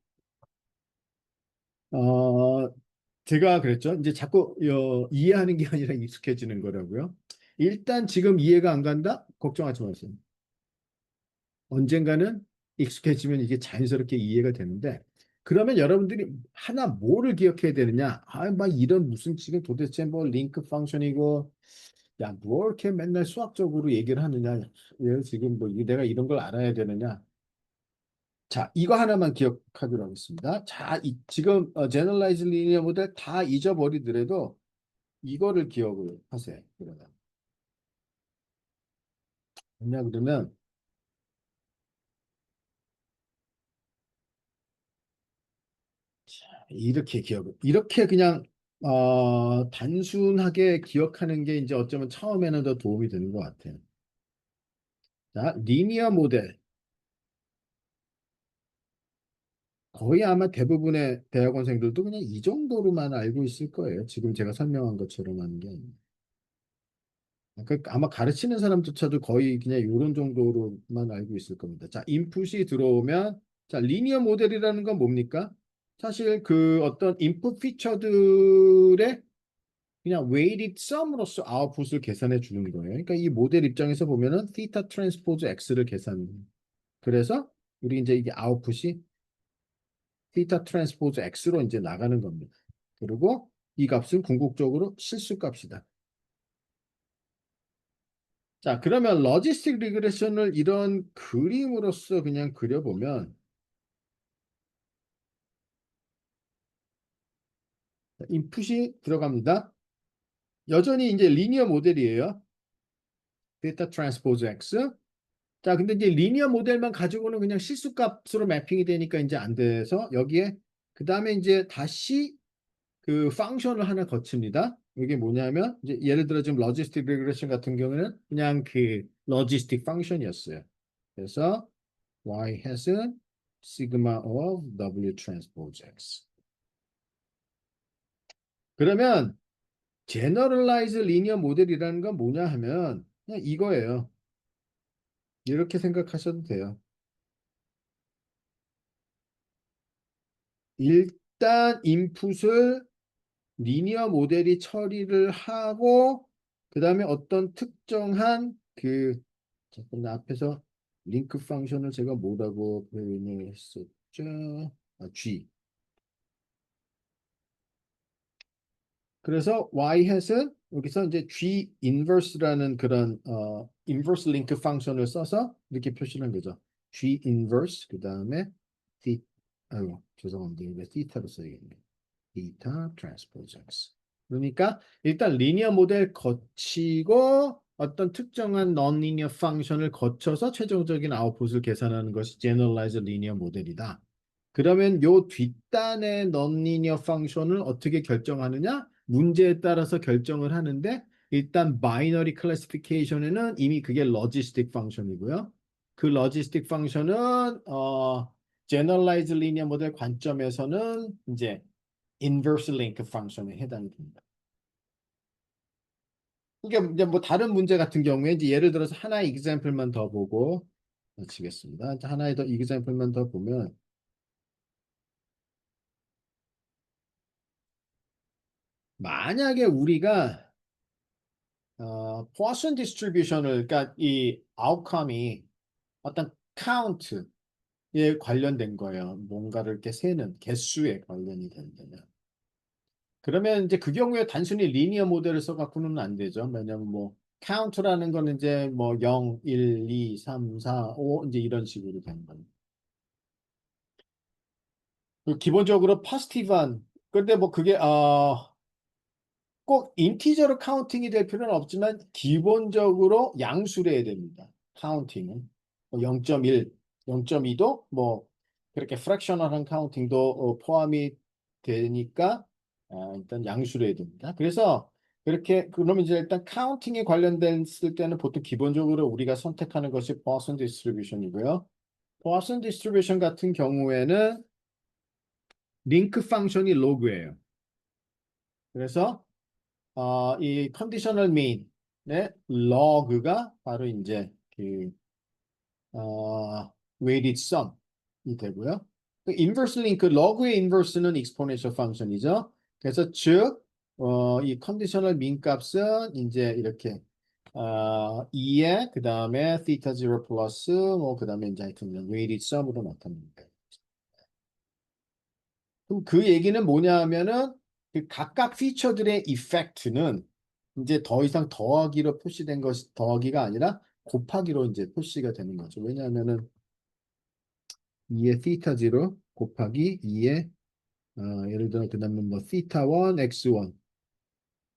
어, 제가 그랬죠. 이제 자꾸 이해하는 게 아니라 익숙해지는 거라고요. 일단 지금 이해가 안 간다? 걱정하지 마세요. 언젠가는 익숙해지면 이게 자연스럽게 이해가 되는데 그러면 여러분들이 하나 뭐를 기억해야 되느냐? 막 이런 무슨 지금 도대체 뭐 링크 펑션이고 야, 뭐 이렇게 맨날 수학적으로 얘기를 하느냐? 왜 지금 뭐 내가 이런 걸 알아야 되느냐? 자, 이거 하나만 기억하기로 하겠습니다. 자, 지금 제너럴라이즈 리니어 모델 다 잊어버리더라도 이거를 기억을 하세요. 그러면 뭐냐 그러면 이렇게 그냥 단순하게 기억하는 게 이제 어쩌면 처음에는 더 도움이 되는 것 같아요. 자, 리니어 모델 거의 아마 대부분의 대학원생들도 그냥 이 정도로만 알고 있을 거예요. 지금 제가 설명한 것처럼 하는 게 아니라. 아마 가르치는 사람조차도 거의 그냥 이런 정도로만 알고 있을 겁니다. 자, 인풋이 들어오면, 자, 리니어 모델이라는 건 뭡니까? 사실 그 어떤 인풋 피처들의 그냥 weighted sum으로서 아웃풋을 계산해 주는 거예요. 그러니까 이 모델 입장에서 보면은 theta transpose x를 계산. 그래서 우리 이제 이게 아웃풋이 theta 트랜스포즈 x로 이제 나가는 겁니다. 그리고 이 값은 궁극적으로 실수값이다. 자, 그러면 로지스틱 리그레션을 이런 그림으로써 그냥 그려보면 인풋이 들어갑니다. 여전히 이제 리니어 모델이에요. 데이터 트랜스포즈 X. 자, 근데 이제 리니어 모델만 가지고는 그냥 실수값으로 매핑이 되니까 이제 안 돼서 여기에 그 다음에 이제 다시 그 펑션을 하나 거칩니다. 이게 뭐냐면 이제 예를 들어 지금 로지스틱 리그레션 같은 경우는 그냥 그 로지스틱 펑션이었어요. 그래서 y has은 sigma of w transpose x. 그러면 generalize linear 모델이라는 건 뭐냐 하면 그냥 이거예요. 이렇게 생각하셔도 돼요. 일단 인풋을 리니어 모델이 처리를 하고 그 다음에 어떤 특정한 그 잠깐 앞에서 링크 펑션을 제가 뭐라고 표현을 했었죠? G. 그래서 y hat은 여기서 이제 G inverse라는 그런 inverse link 펑션을 써서 이렇게 표시를 한 거죠. G inverse 그 다음에 아이고 죄송합니다. 이거 theta로 써야겠네요. theta transpose x. 그러니까 일단 리니어 모델 거치고 어떤 특정한 non-linear 펑션을 거쳐서 최종적인 아웃풋을 계산하는 것이 generalized linear 모델이다. 그러면 요 뒷단의 non-linear 펑션을 어떻게 결정하느냐? 문제에 따라서 결정을 하는데 일단 바이너리 클래시피케이션에는 이미 그게 로지스틱 펑션이고요. 그 로지스틱 펑션은 generalized linear 모델 관점에서는 이제 inverse link 펑션에 해당이 됩니다. 이게 이제 뭐 다른 문제 같은 경우에 이제 예를 들어서 하나의 example만 더 보고 마치겠습니다. 하나의 더 example만 더 보면 만약에 우리가 Poisson distribution을 그러니까 이 outcome이 어떤 count에 관련된 거예요. 뭔가를 이렇게 세는 개수에 관련이 된다면. 그러면 이제 그 경우에 단순히 리니어 모델을 써갖고는 안 되죠. 왜냐면 뭐 count라는 거는 이제 뭐 0, 1, 2, 3, 4, 5 이제 이런 식으로 되는 겁니다. 기본적으로 포지티브한 근데 뭐 그게 꼭 인티저로 카운팅이 될 필요는 없지만 기본적으로 양수로 해야 됩니다. 카운팅은 0.1, 0.2도 뭐 그렇게 프랙셔널한 카운팅도 포함이 되니까 일단 양수로 해야 됩니다. 그래서 그렇게 그러면 이제 일단 카운팅에 관련됐을 때는 보통 기본적으로 우리가 선택하는 것이 Poisson distribution이고요. Poisson distribution 같은 경우에는 링크 펑션이 로그예요. 그래서 이 컨디셔널 mean의 log가 바로 이제 그 weighted sum이 되고요. 그 inverse link, log의 inverse는 exponential function이죠. 그래서 즉, 이 conditional mean 값은 이제 이렇게 2에 그 다음에 theta 0 플러스 그 다음에 이제 하여튼 weighted sum으로 나타납니다. 그럼 그 얘기는 뭐냐 하면은 그 각각 피처들의 이펙트는 이제 더 이상 더하기로 표시된 것이 더하기가 아니라 곱하기로 이제 표시가 되는 거죠. 왜냐하면은 2의 theta 0 곱하기 2의 예를 들어 그다음에 뭐 theta 1 x1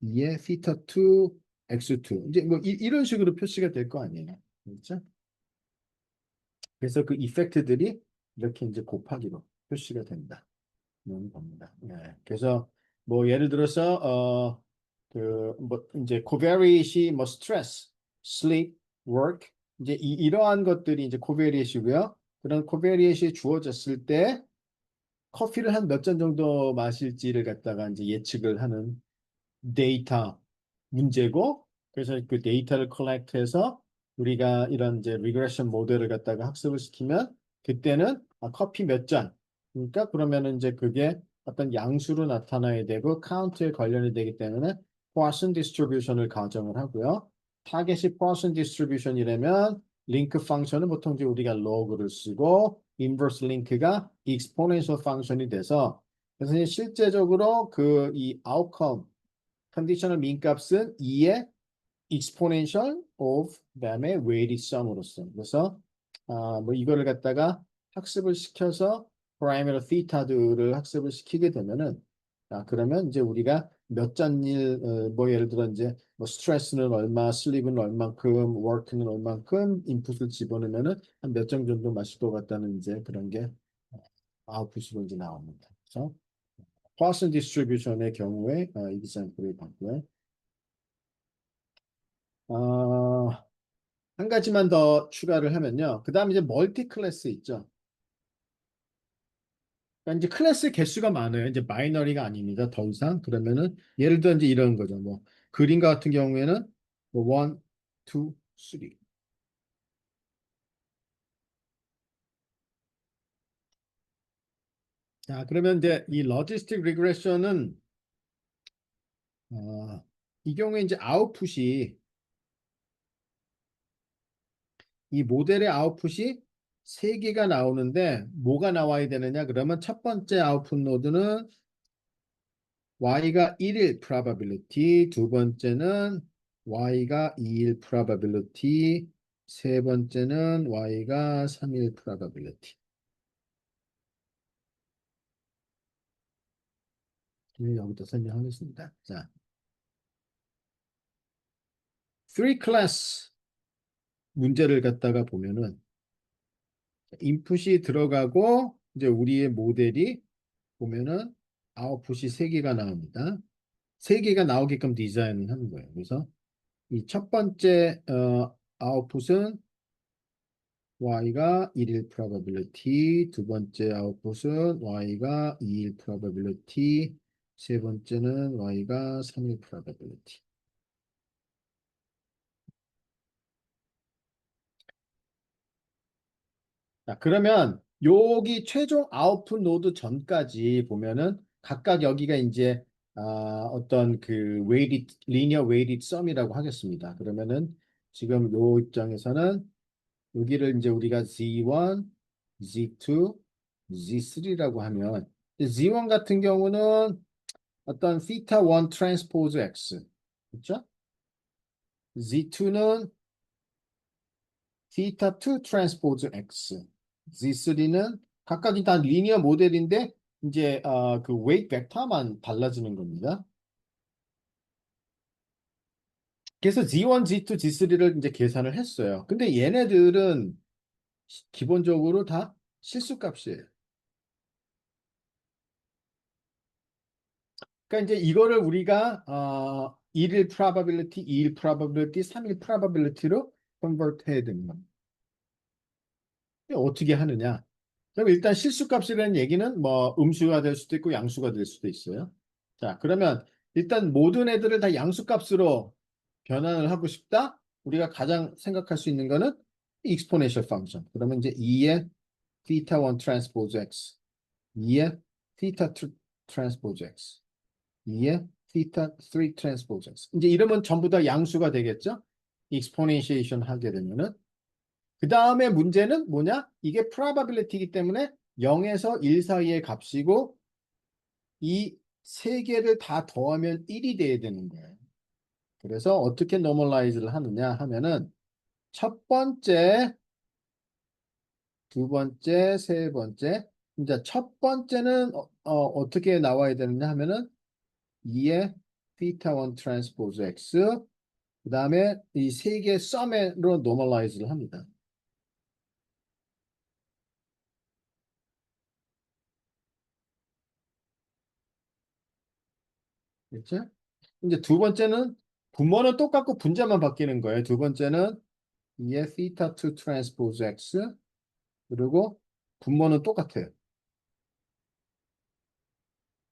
2의 theta 2 x2 이제 뭐 이런 식으로 표시가 될 거 아니에요. 그렇죠? 그래서 그 이펙트들이 이렇게 이제 곱하기로 표시가 된다. 는 겁니다. 네. 그래서 뭐 예를 들어서 그 뭐 이제 covariat이 뭐 stress, sleep, work 이제 이러한 것들이 이제 covariat이고요. 그런 covariat이 주어졌을 때 커피를 한 몇 잔 정도 마실지를 갖다가 이제 예측을 하는 데이터 문제고 그래서 그 데이터를 컬렉트해서 우리가 이런 이제 리그레션 모델을 갖다가 학습을 시키면 그때는 커피 몇 잔. 그러니까 그러면은 이제 그게 어떤 양수로 나타나야 되고 카운트에 관련이 되기 때문에 Poisson distribution을 가정을 하고요. 타겟이 Poisson distribution이라면 링크 펑션은 보통 이제 우리가 log를 쓰고 인버스 링크가 exponential 펑션이 돼서 그래서 이제 실제적으로 그 이 outcome 컨디셔널 민 값은 2의 exponential of 그다음에 weighted sum으로써 그래서 뭐 이거를 갖다가 학습을 시켜서 parameter theta들을 학습을 시키게 되면은 그러면 이제 우리가 몇 잔일 뭐 예를 들어 이제 뭐 스트레스는 얼마, 슬립은 얼만큼, 워크는 얼만큼 인풋을 집어넣으면은 한 몇 점 정도 마실 것 같다는 이제 그런 게 아웃풋으로 이제 나옵니다. 그래서 Poisson distribution의 경우에 example을 봤고요. 어, 한 가지만 더 추가를 하면요. 그 다음 이제 멀티 클래스 있죠. 그러니까 이제 클래스 개수가 많아요. 이제 바이너리가 아닙니다. 더 이상. 그러면은 예를 들어 이제 이런 거죠. 뭐 그림과 같은 경우에는 뭐 1, 2, 3. 자, 그러면 이제 이 로지스틱 리그레션은 이 경우에 이제 아웃풋이 이 모델의 아웃풋이 세 개가 나오는데 뭐가 나와야 되느냐? 그러면 첫 번째 아웃풋 노드는 y가 1일 probability, 두 번째는 y가 2일 probability, 세 번째는 y가 3일 probability. 여기다 설명하겠습니다. 자, three class 문제를 갖다가 보면은 인풋이 들어가고 이제 우리의 모델이 보면은 아웃풋이 세 개가 나옵니다. 세 개가 나오게끔 디자인을 하는 거예요. 그래서 이 첫 번째 아웃풋은 y가 1일 probability, 두 번째 아웃풋은 y가 2일 probability, 세 번째는 y가 3일 probability. 자, 그러면 여기 최종 아웃풋 노드 전까지 보면은 각각 여기가 이제 어떤 그 weighted, linear weighted sum이라고 하겠습니다. 그러면은 지금 요 입장에서는 여기를 이제 우리가 Z1, Z2, Z3라고 하면 Z1 같은 경우는 어떤 theta 1 transpose X 그렇죠? Z2는 theta 2 transpose X, Z3는 각각이 다 리니어 모델인데 이제 그 웨이트 벡터만 달라지는 겁니다. 그래서 Z1, Z2, Z3를 이제 계산을 했어요. 근데 얘네들은 기본적으로 다 실수값이에요. 그러니까 이제 이거를 우리가 1일 probability, 2일 probability, 3일 probability로 convert 해야 됩니다. 어떻게 하느냐? 그럼 일단 실수값이라는 얘기는 뭐 음수가 될 수도 있고 양수가 될 수도 있어요. 자, 그러면 일단 모든 애들을 다 양수값으로 변환을 하고 싶다? 우리가 가장 생각할 수 있는 거는 exponential function. 그러면 이제 2의 theta 1 transpose x, 2의 theta 2 transpose x, 2의 theta 3 transpose x. 이제 이러면 전부 다 양수가 되겠죠? exponentiation 하게 되면은. 그 다음에 문제는 뭐냐? 이게 probability이기 때문에 0에서 1 사이의 값이고 이 세 개를 다 더하면 1이 돼야 되는 거예요. 그래서 어떻게 normalize를 하느냐 하면은 첫 번째, 두 번째, 세 번째. 이제 첫 번째는 어떻게 나와야 되느냐 하면은 2의 theta 1 transpose x 그 다음에 이 세 개 썸으로 normalize를 합니다. 그렇죠? 이제 두 번째는 분모는 똑같고 분자만 바뀌는 거예요. 두 번째는 2의 theta 2 transpose x 그리고 분모는 똑같아요.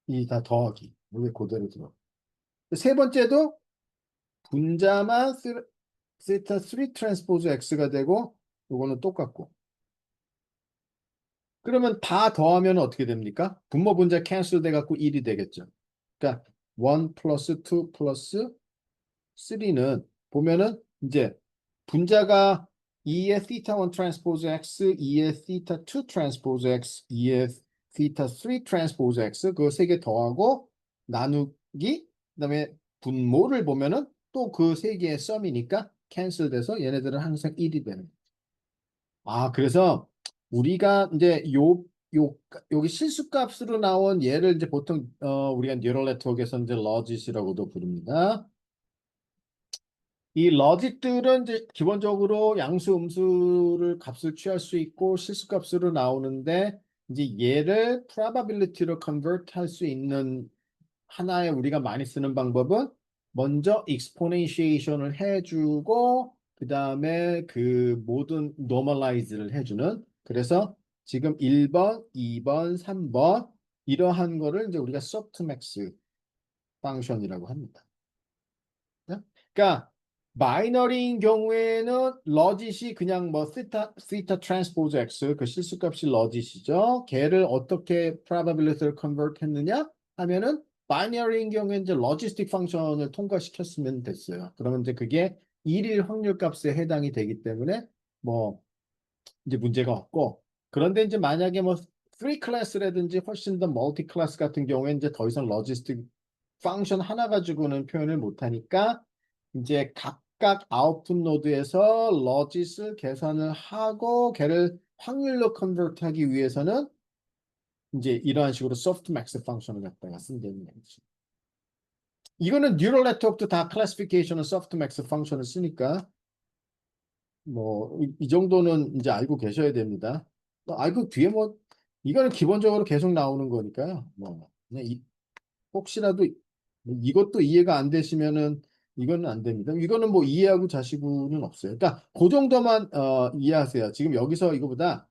이 다 더하기. 이게 그대로 들어. 세 번째도 분자만 theta 3 transpose x가 되고 이거는 똑같고. 그러면 다 더하면 어떻게 됩니까? 분모 분자 캔슬 돼 갖고 1이 되겠죠. 그러니까 1 플러스 2 플러스 3는 보면은 이제 분자가 2의 theta 1 transpose x, 2의 theta 2 transpose x, 2의 theta 3 transpose x 그 세 개 더하고 나누기 그다음에 분모를 보면은 또 그 세 개의 썸이니까 캔슬돼서 얘네들은 항상 1이 되는. 그래서 우리가 이제 요 여기 실수값으로 나온 얘를 이제 보통 우리가 뉴럴 네트워크에서 이제 러짓이라고도 부릅니다. 이 러짓들은 이제 기본적으로 양수, 음수를 값을 취할 수 있고 실수값으로 나오는데 이제 얘를 probability로 convert 할 수 있는 하나의 우리가 많이 쓰는 방법은 먼저 exponentiation을 해주고 그 다음에 그 모든 normalize를 해주는 그래서 지금 1번, 2번, 3번 이러한 거를 이제 우리가 softmax 펑션이라고 합니다. 네? 그러니까 마이너리인 경우에는 러짓이 그냥 뭐 theta transpose x 그 실수값이 러짓이죠. 걔를 어떻게 probability를 convert 했느냐 하면은 바이너리인 경우에 이제 logistic 펑션을 통과시켰으면 됐어요. 그러면 이제 그게 일일 확률 값에 해당이 되기 때문에 뭐 이제 문제가 없고 그런데 이제 만약에 뭐 3 클래스라든지 훨씬 더 멀티 클래스 같은 경우에 이제 더 이상 logistic 펑션 하나 가지고는 표현을 못 하니까 이제 각각 아웃풋 노드에서 러짓을 계산을 하고 걔를 확률로 컨버트 하기 위해서는 이제 이러한 식으로 소프트맥스 펑션을 갖다가 쓴다는 얘기죠. 이거는 뉴럴 네트워크도 다 클래시피케이션은 소프트맥스 펑션을 쓰니까 뭐 이 정도는 이제 알고 계셔야 됩니다. 알고 뒤에 뭐 이거는 기본적으로 계속 나오는 거니까요. 뭐 그냥 혹시라도 이것도 이해가 안 되시면은 이거는 안 됩니다. 이거는 뭐 이해하고 자시고는 없어요. 그러니까 그 정도만 이해하세요. 지금 여기서 이거보다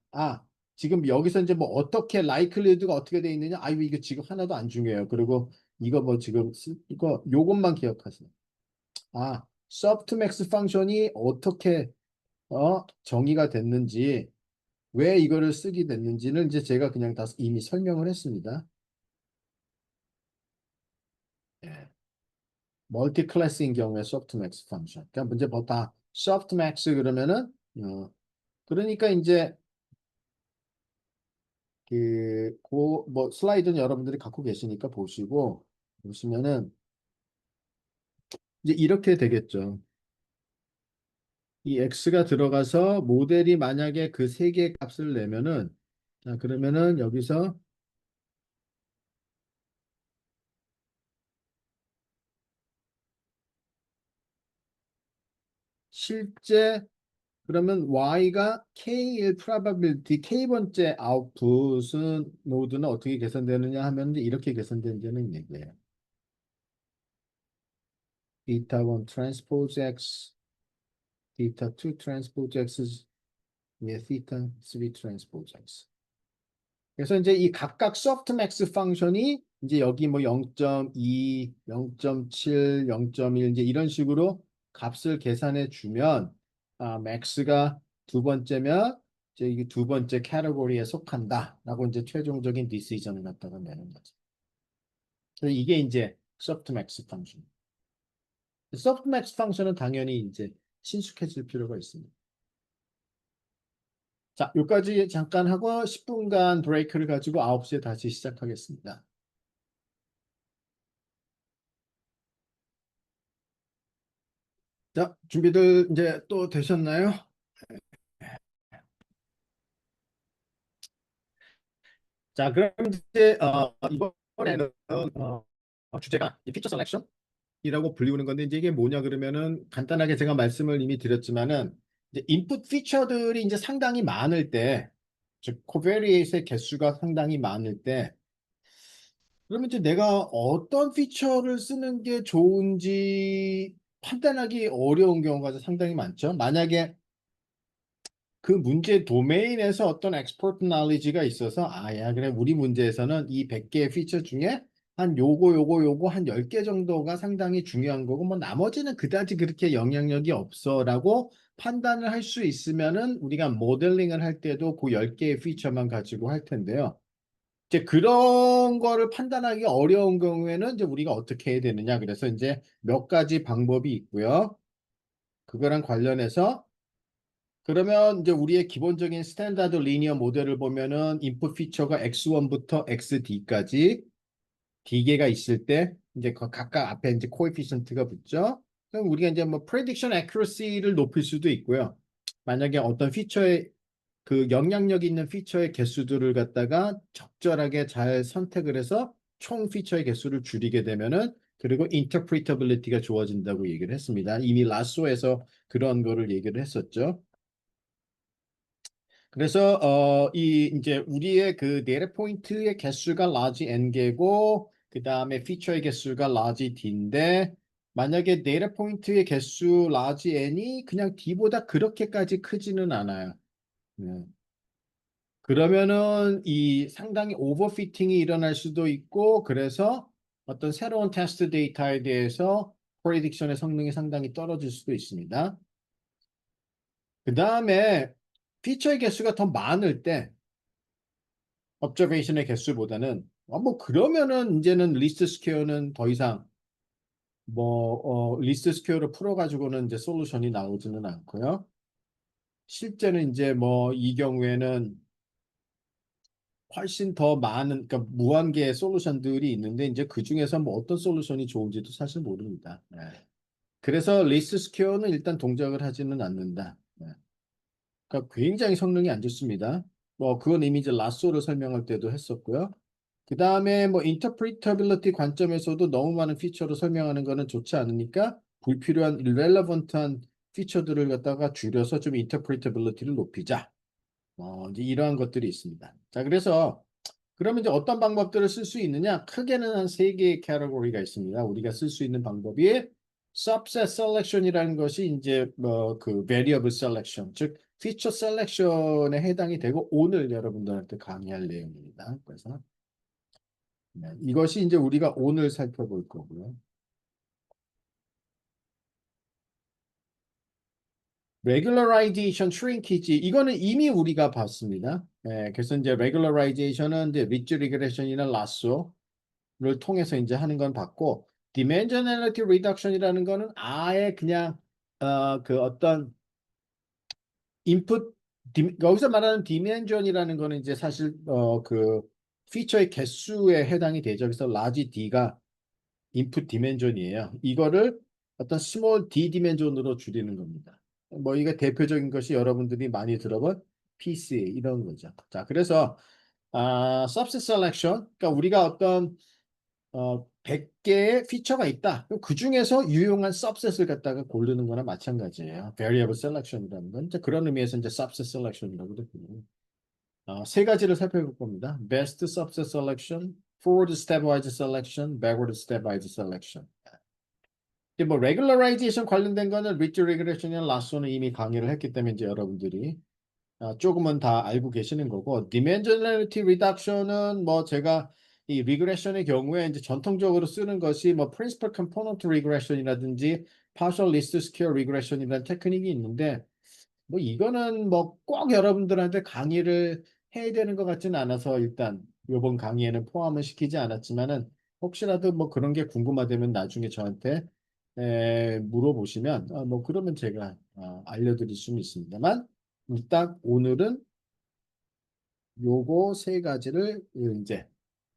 지금 여기서 이제 뭐 어떻게 likelihood가 어떻게 돼 있느냐 이거 지금 하나도 안 중요해요. 그리고 이거 뭐 지금 이거 요것만 기억하세요. softmax 펑션이 어떻게 정의가 됐는지 왜 이거를 쓰게 됐는지는 이제 제가 그냥 다 이미 설명을 했습니다. 예. 멀티 클래스인 경우에 소프트맥스 펑션. 그러니까 문제 뭐다 소프트맥스 그러면은 그러니까 이제 뭐 슬라이드는 여러분들이 갖고 계시니까 보시면은 이제 이렇게 되겠죠. 이 x가 들어가서 모델이 만약에 그 세 개의 값을 내면은 자 그러면은 여기서 실제 그러면 y가 k일 probability k번째 아웃풋은 노드는 어떻게 계산되느냐 하면 이렇게 계산된다는 얘기예요. theta 1 transpose x, theta 2 transpose x, 예, theta 3 transpose x. 그래서 이제 이 각각 softmax 펑션이 이제 여기 뭐 0.2, 0.7, 0.1 이제 이런 식으로 값을 계산해 주면 max가 두 번째면 이제 이게 두 번째 캐터고리에 속한다라고 이제 최종적인 디시전을 갖다가 내는 거죠. 그래서 이게 이제 softmax 펑션. softmax 펑션은 당연히 이제 친숙해질 필요가 있습니다. 자, 여기까지 잠깐 하고 10분간 브레이크를 가지고 9시에 다시 시작하겠습니다. 자, 준비들 이제 또 되셨나요? 자, 그럼 이제 이번에는 주제가 피처 셀렉션이라고 불리우는 건데 이제 이게 뭐냐 그러면은 간단하게 제가 말씀을 이미 드렸지만은 이제 인풋 피처들이 이제 상당히 많을 때, 즉 코베리에이트의 개수가 상당히 많을 때 그러면 이제 내가 어떤 피처를 쓰는 게 좋은지 판단하기 어려운 경우가 상당히 많죠. 만약에 그 문제 도메인에서 어떤 엑스퍼트 knowledge가 있어서 야 그래 우리 문제에서는 이 100개의 피처 중에 한 요거 한 10개 정도가 상당히 중요한 거고 뭐 나머지는 그다지 그렇게 영향력이 없어라고 판단을 할 수 있으면은 우리가 모델링을 할 때도 그 10개의 피처만 가지고 할 텐데요. 이제 그런 거를 판단하기 어려운 경우에는 이제 우리가 어떻게 해야 되느냐. 그래서 이제 몇 가지 방법이 있고요. 그거랑 관련해서 그러면 이제 우리의 기본적인 스탠다드 리니어 모델을 보면은 인풋 피처가 x1부터 xd까지 D개가 있을 때 이제 그 각각 앞에 이제 코에피션트가 붙죠. 그럼 우리가 이제 뭐 prediction accuracy를 높일 수도 있고요. 만약에 어떤 피처의 그 영향력 있는 피처의 개수들을 갖다가 적절하게 잘 선택을 해서 총 피처의 개수를 줄이게 되면은 그리고 interpretability가 좋아진다고 얘기를 했습니다. 이미 라쏘에서 그런 거를 얘기를 했었죠. 그래서 이 이제 우리의 그 데이터 포인트의 개수가 large n개고 그 다음에 피처의 개수가 large d인데 만약에 데이터 포인트의 개수 large n이 그냥 d보다 그렇게까지 크지는 않아요. 네. 그러면은 이 상당히 오버피팅이 일어날 수도 있고 그래서 어떤 새로운 테스트 데이터에 대해서 프레딕션의 성능이 상당히 떨어질 수도 있습니다. 그 다음에 피처의 개수가 더 많을 때 observation의 개수보다는 뭐 그러면은 이제는 리스트 스퀘어는 더 이상 리스트 스퀘어를 풀어가지고는 이제 솔루션이 나오지는 않고요. 실제는 이제 뭐 이 경우에는 훨씬 더 많은 그러니까 무한개의 솔루션들이 있는데 이제 그 중에서 뭐 어떤 솔루션이 좋은지도 사실 모릅니다. 네. 그래서 리스트 스퀘어는 일단 동작을 하지는 않는다. 네. 그러니까 굉장히 성능이 안 좋습니다. 뭐 그건 이미 이제 라쏘를 설명할 때도 했었고요. 그 다음에 뭐 interpretability 관점에서도 너무 많은 피처를 설명하는 거는 좋지 않으니까 불필요한 irrelevant한 피처들을 갖다가 줄여서 좀 interpretability를 높이자. 이제 이러한 것들이 있습니다. 자, 그래서 그러면 이제 어떤 방법들을 쓸 수 있느냐? 크게는 한 세 개의 캐러고리가 있습니다. 우리가 쓸 수 있는 방법이 subset selection이라는 것이 이제 뭐 그 variable selection, 즉 feature selection에 해당이 되고 오늘 여러분들한테 강의할 내용입니다. 그래서 네, 이것이 이제 우리가 오늘 살펴볼 거고요. regularization, shrinkage 이거는 이미 우리가 봤습니다. 네, 그래서 이제 regularization은 이제 ridge regression이나 lasso를 통해서 이제 하는 건 봤고 dimensionality reduction이라는 거는 아예 그냥 그 어떤 input 여기서 말하는 dimension이라는 거는 이제 사실 그 피처의 개수에 해당이 되죠. 그래서 large D가 인풋 디멘전이에요. 이거를 어떤 스몰 d 디멘전으로 줄이는 겁니다. 뭐 이게 대표적인 것이 여러분들이 많이 들어본 PCA 이런 거죠. 자, 그래서 subset selection, 그러니까 우리가 어떤 100개의 피처가 있다. 그 중에서 유용한 subset을 갖다가 고르는 거나 마찬가지예요. variable selection이라는 건 이제 그런 의미에서 이제 subset selection이라고도 부르고 세 가지를 살펴볼 겁니다. best subset selection, forward stepwise selection, backward stepwise selection. 이제 뭐 regularization 관련된 거는 ridge regression이나 lasso는 이미 강의를 했기 때문에 이제 여러분들이 조금은 다 알고 계시는 거고 dimensionality reduction은 뭐 제가 이 regression의 경우에 이제 전통적으로 쓰는 것이 뭐 principal component regression이라든지 partial least square regression이라는 테크닉이 있는데 뭐 이거는 뭐 꼭 여러분들한테 강의를 해야 되는 것 같지는 않아서 일단 이번 강의에는 포함을 시키지 않았지만은 혹시라도 뭐 그런 게 궁금하다면 나중에 저한테 물어보시면 뭐 그러면 제가 알려드릴 수는 있습니다만 일단 오늘은 요거 세 가지를 이제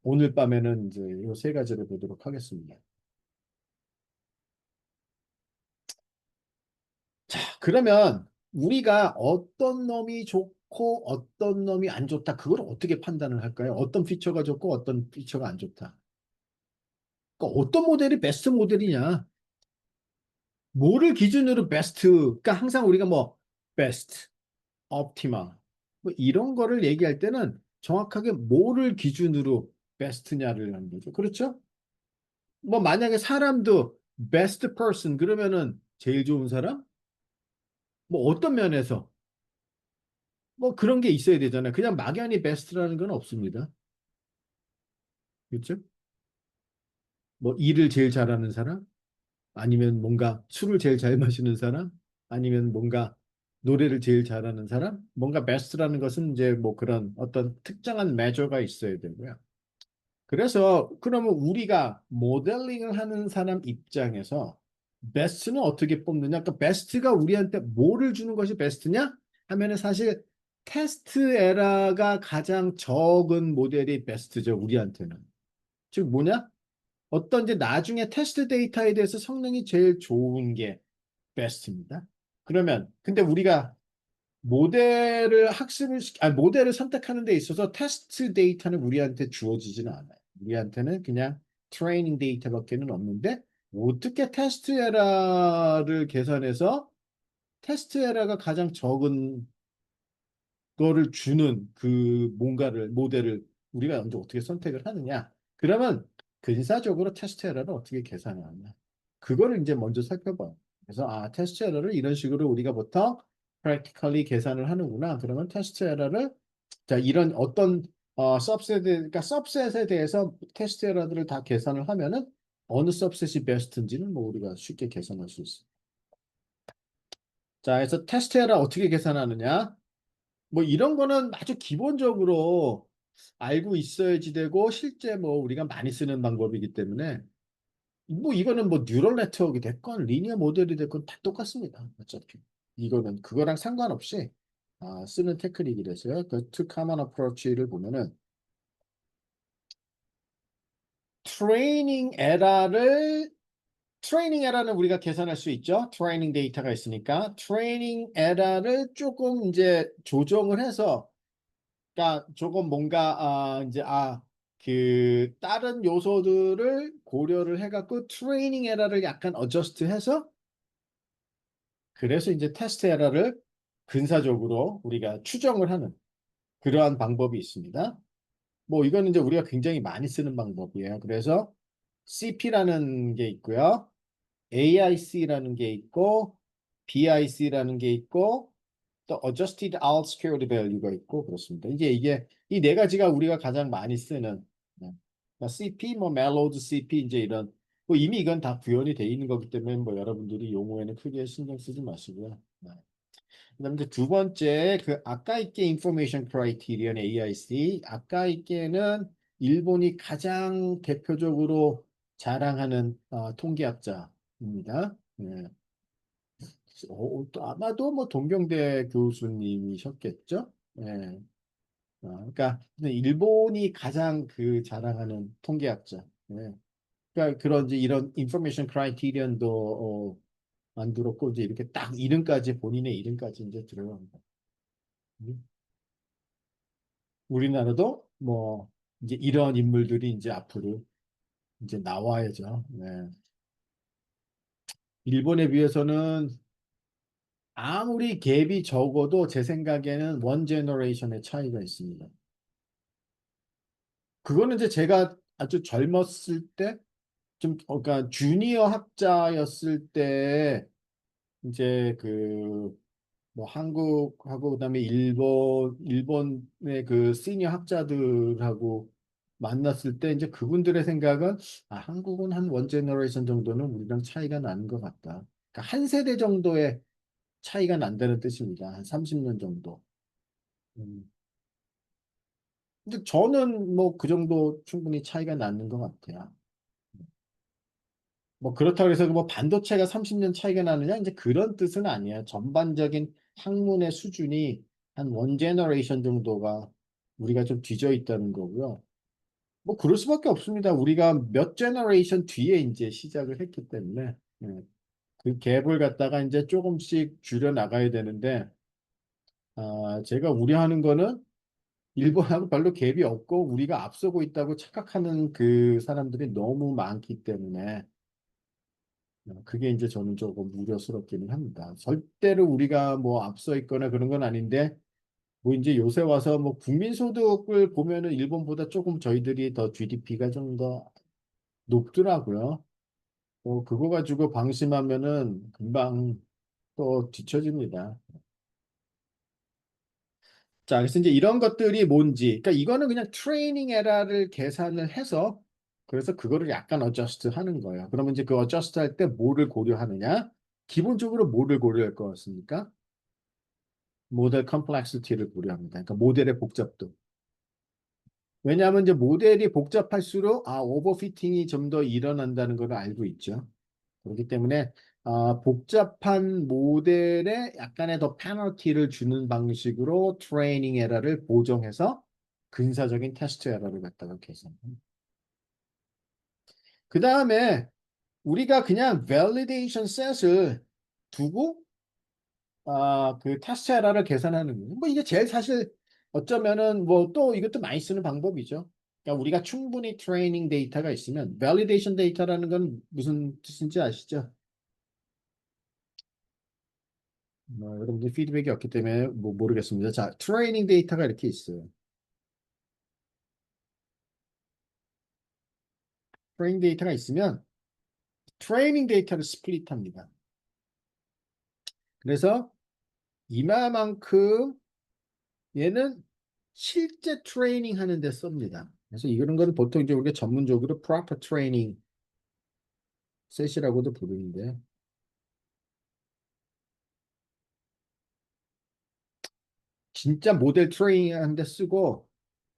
오늘 밤에는 이제 요 세 가지를 보도록 하겠습니다. 자, 그러면 우리가 어떤 놈이 좋고 어떤 놈이 안 좋다. 그걸 어떻게 판단을 할까요? 어떤 피처가 좋고 어떤 피처가 안 좋다. 그러니까 어떤 모델이 베스트 모델이냐? 뭐를 기준으로 베스트? 그러니까 항상 우리가 뭐 베스트, 옵티마 뭐 이런 거를 얘기할 때는 정확하게 뭐를 기준으로 베스트냐를 하는 거죠. 그렇죠? 뭐 만약에 사람도 베스트 퍼슨 그러면은 제일 좋은 사람? 뭐 어떤 면에서 뭐 그런 게 있어야 되잖아요. 그냥 막연히 베스트라는 건 없습니다. 그렇죠? 뭐 일을 제일 잘하는 사람? 아니면 뭔가 술을 제일 잘 마시는 사람? 아니면 뭔가 노래를 제일 잘하는 사람? 뭔가 베스트라는 것은 이제 뭐 그런 어떤 특정한 메저가 있어야 되고요. 그래서 그러면 우리가 모델링을 하는 사람 입장에서 베스트는 어떻게 뽑느냐? 그러니까 베스트가 우리한테 뭐를 주는 것이 베스트냐? 하면은 사실 테스트 에러가 가장 적은 모델이 베스트죠, 우리한테는. 즉 뭐냐? 어떤 이제 나중에 테스트 데이터에 대해서 성능이 제일 좋은 게 베스트입니다. 그러면 근데 우리가 모델을 선택하는 데 있어서 테스트 데이터는 우리한테 주어지지는 않아요. 우리한테는 그냥 트레이닝 데이터밖에는 없는데 어떻게 테스트 에러를 계산해서 테스트 에러가 가장 적은 거를 주는 그 뭔가를 모델을 우리가 먼저 어떻게 선택을 하느냐. 그러면 근사적으로 테스트 에러를 어떻게 계산하느냐. 그거를 이제 먼저 살펴봐요. 그래서 테스트 에러를 이런 식으로 우리가 보통 practically 계산을 하는구나. 그러면 테스트 에러를 자 이런 어떤 그러니까 सब셋에 대해서 테스트 에러들을 다 계산을 하면은 어느 सब셋이 베스트인지는 뭐 우리가 쉽게 계산할 수 있어요. 자, 그래서 테스트 에러 어떻게 계산하느냐? 뭐 이런 거는 아주 기본적으로 알고 있어야지 되고 실제 뭐 우리가 많이 쓰는 방법이기 때문에 뭐 이거는 뭐 뉴럴 네트워크가 됐건 리니어 모델이 됐건 다 똑같습니다. 어차피 이거는 그거랑 상관없이 쓰는 테크닉이라서요. 그 two common approach를 보면은 트레이닝 에러를 트레이닝 에러는 우리가 계산할 수 있죠. 트레이닝 데이터가 있으니까 트레이닝 에러를 조금 이제 조정을 해서 그러니까 조금 뭔가 이제 그 다른 요소들을 고려를 해갖고 트레이닝 에러를 약간 어저스트해서 그래서 이제 테스트 에러를 근사적으로 우리가 추정을 하는 그러한 방법이 있습니다. 뭐 이거는 이제 우리가 굉장히 많이 쓰는 방법이에요. 그래서 CP라는 게 있고요. AIC라는 게 있고 BIC라는 게 있고 또 adjusted out squared value가 있고 그렇습니다. 이제 이게 이 네 가지가 우리가 가장 많이 쓰는 그러니까 CP, 뭐 mellowed CP 이제 이런 뭐 이미 이건 다 구현이 돼 있는 거기 때문에 뭐 여러분들이 용어에는 크게 신경 쓰지 마시고요. 네. 그다음에 이제 두 번째 그 아까 있게 information criterion AIC 아까 있게는 일본이 가장 대표적으로 자랑하는 통계학자입니다. 네. 또 아마도 뭐 동경대 교수님이셨겠죠? 예. 그러니까 일본이 가장 그 자랑하는 통계학자. 예. 그러니까 그런 이제 이런 인포메이션 크라이테리언도 만들었고 이제 이렇게 딱 이름까지 본인의 이름까지 이제 들어갑니다. 음. 우리나라도 뭐 이제 이런 인물들이 이제 앞으로 이제 나와야죠. 네. 일본에 비해서는 아무리 갭이 적어도 제 생각에는 원 제너레이션의 차이가 있습니다. 그거는 이제 제가 아주 젊었을 때, 좀, 그러니까 주니어 학자였을 때, 이제 그, 뭐 한국하고 그다음에 일본의 그 시니어 학자들하고 만났을 때 이제 그분들의 생각은 한국은 한 원 제너레이션 정도는 우리랑 차이가 나는 것 같다. 그러니까 한 세대 정도의 차이가 난다는 뜻입니다. 한 30년 정도. 음. 근데 저는 뭐 그 정도 충분히 차이가 나는 것 같아요. 뭐 그렇다고 해서 뭐 반도체가 30년 차이가 나느냐 이제 그런 뜻은 아니에요. 전반적인 학문의 수준이 한 원 제너레이션 정도가 우리가 좀 뒤져 있다는 거고요. 뭐 그럴 수밖에 없습니다. 우리가 몇 제너레이션 뒤에 이제 시작을 했기 때문에 그 갭을 갖다가 이제 조금씩 줄여 나가야 되는데 제가 우려하는 거는 일본하고 별로 갭이 없고 우리가 앞서고 있다고 착각하는 그 사람들이 너무 많기 때문에 그게 이제 저는 조금 우려스럽기는 합니다. 절대로 우리가 뭐 앞서 있거나 그런 건 아닌데 뭐 이제 요새 와서 뭐 국민소득을 보면은 일본보다 조금 저희들이 더 GDP가 좀 더 높더라고요. 그거 가지고 방심하면은 금방 또 뒤처집니다. 자, 그래서 이제 이런 것들이 뭔지, 그러니까 이거는 그냥 트레이닝 에러를 계산을 해서 그래서 그거를 약간 어저스트 하는 거예요. 그러면 이제 그 어저스트 할 때 뭐를 고려하느냐? 기본적으로 뭐를 고려할 것 같습니까? 모델 컴플렉시티를 고려합니다. 그러니까 모델의 복잡도. 왜냐하면 이제 모델이 복잡할수록 오버피팅이 좀 더 일어난다는 걸 알고 있죠. 그렇기 때문에 복잡한 모델에 약간의 더 페널티를 주는 방식으로 트레이닝 에러를 보정해서 근사적인 테스트 에러를 갖다가 계산합니다. 그 다음에 우리가 그냥 validation set을 두고 그 테스트 에러를 계산하는 거예요. 뭐 이게 제일 사실 어쩌면은 뭐 또 이것도 많이 쓰는 방법이죠. 그러니까 우리가 충분히 트레이닝 데이터가 있으면 validation 데이터라는 건 무슨 뜻인지 아시죠? 여러분들 피드백이 없기 때문에 뭐 모르겠습니다. 자, 트레이닝 데이터가 이렇게 있어요. 트레이닝 데이터가 있으면 트레이닝 데이터를 스플릿합니다. 그래서 이마만큼 얘는 실제 트레이닝 하는 데 씁니다. 그래서 이런 거는 보통 이제 우리가 전문적으로 proper training 셋이라고도 부르는데 진짜 모델 트레이닝 하는 데 쓰고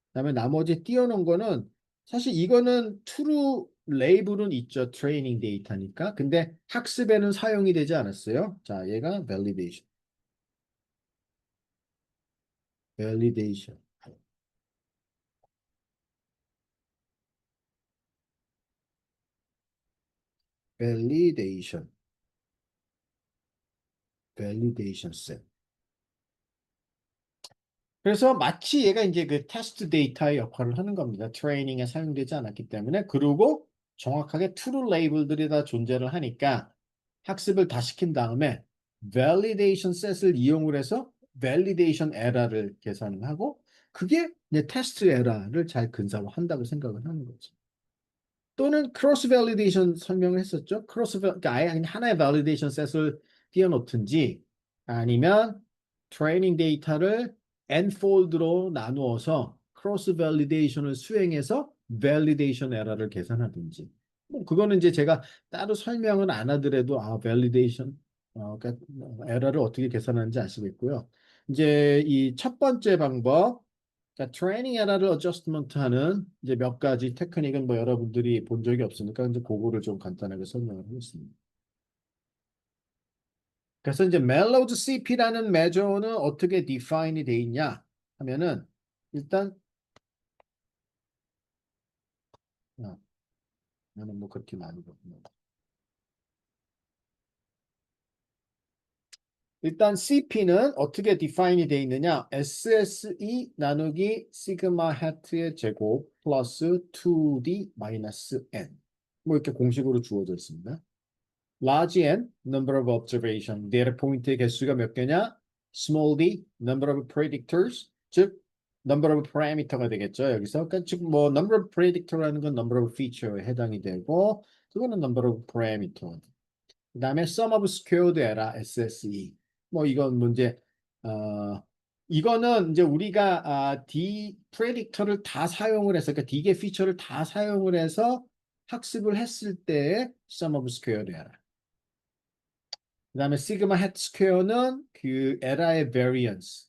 그다음에 나머지 띄워놓은 거는 사실 이거는 true 레이블은 있죠. 트레이닝 데이터니까. 근데 학습에는 사용이 되지 않았어요. 자, 얘가 validation. validation. validation. validation set. 그래서 마치 얘가 이제 그 테스트 데이터의 역할을 하는 겁니다. 트레이닝에 사용되지 않았기 때문에. 그리고 정확하게 true 레이블들이 다 존재를 하니까 학습을 다 시킨 다음에 validation set을 이용을 해서 validation error를 계산을 하고 그게 이제 테스트 에러를 잘 근사화한다고 생각을 하는 거죠. 또는 크로스 밸리데이션 설명을 했었죠. 그러니까 아예 그냥 하나의 밸리데이션 셋을 띄워놓든지 아니면 트레이닝 데이터를 nfold로 나누어서 크로스 밸리데이션을 수행해서 밸리데이션 에러를 계산하든지 뭐 그거는 이제 제가 따로 설명은 안 하더라도 밸리데이션 그러니까 에러를 어떻게 계산하는지 아시겠고요. 이제 이 첫 번째 방법 그러니까 트레이닝 에러를 어저스트먼트 하는 이제 몇 가지 테크닉은 뭐 여러분들이 본 적이 없으니까 이제 그거를 좀 간단하게 설명을 하겠습니다. 그래서 이제 멜로드 CP라는 메저는 어떻게 디파인이 돼 있냐 하면은 일단 나는 뭐 그렇게 많이 보면 일단 CP는 어떻게 디파인이 돼 있느냐 SSE 나누기 시그마 해트의 제곱 플러스 2D 마이너스 N 뭐 이렇게 공식으로 주어져 있습니다. large n, number of observation, 데이터 포인트의 개수가 몇 개냐? small d, number of predictors, 즉 number of parameter가 되겠죠. 여기서 그러니까 즉 뭐 number of predictor라는 건 number of feature에 해당이 되고 그거는 number of parameter. 그다음에 sum of squared error SSE. 뭐 이건 문제 이거는 이제 우리가 D predictor를 다 사용을 해서 그러니까 D개 피처를 다 사용을 해서 학습을 했을 때의 sum of squared error. 그다음에 시그마 해트 스퀘어는 그 에라의 variance.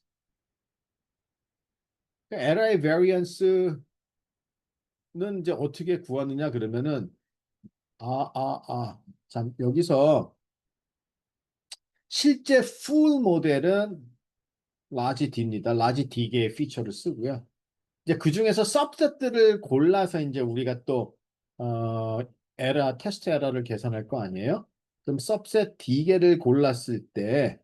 그 에라의 variance는 이제 어떻게 구하느냐 그러면은 참 여기서 실제 full 모델은 large D입니다. large D개의 피처를 쓰고요. 이제 그 중에서 subset들을 골라서 이제 우리가 또 에러 테스트 에러를 계산할 거 아니에요? 그럼 subset D개를 골랐을 때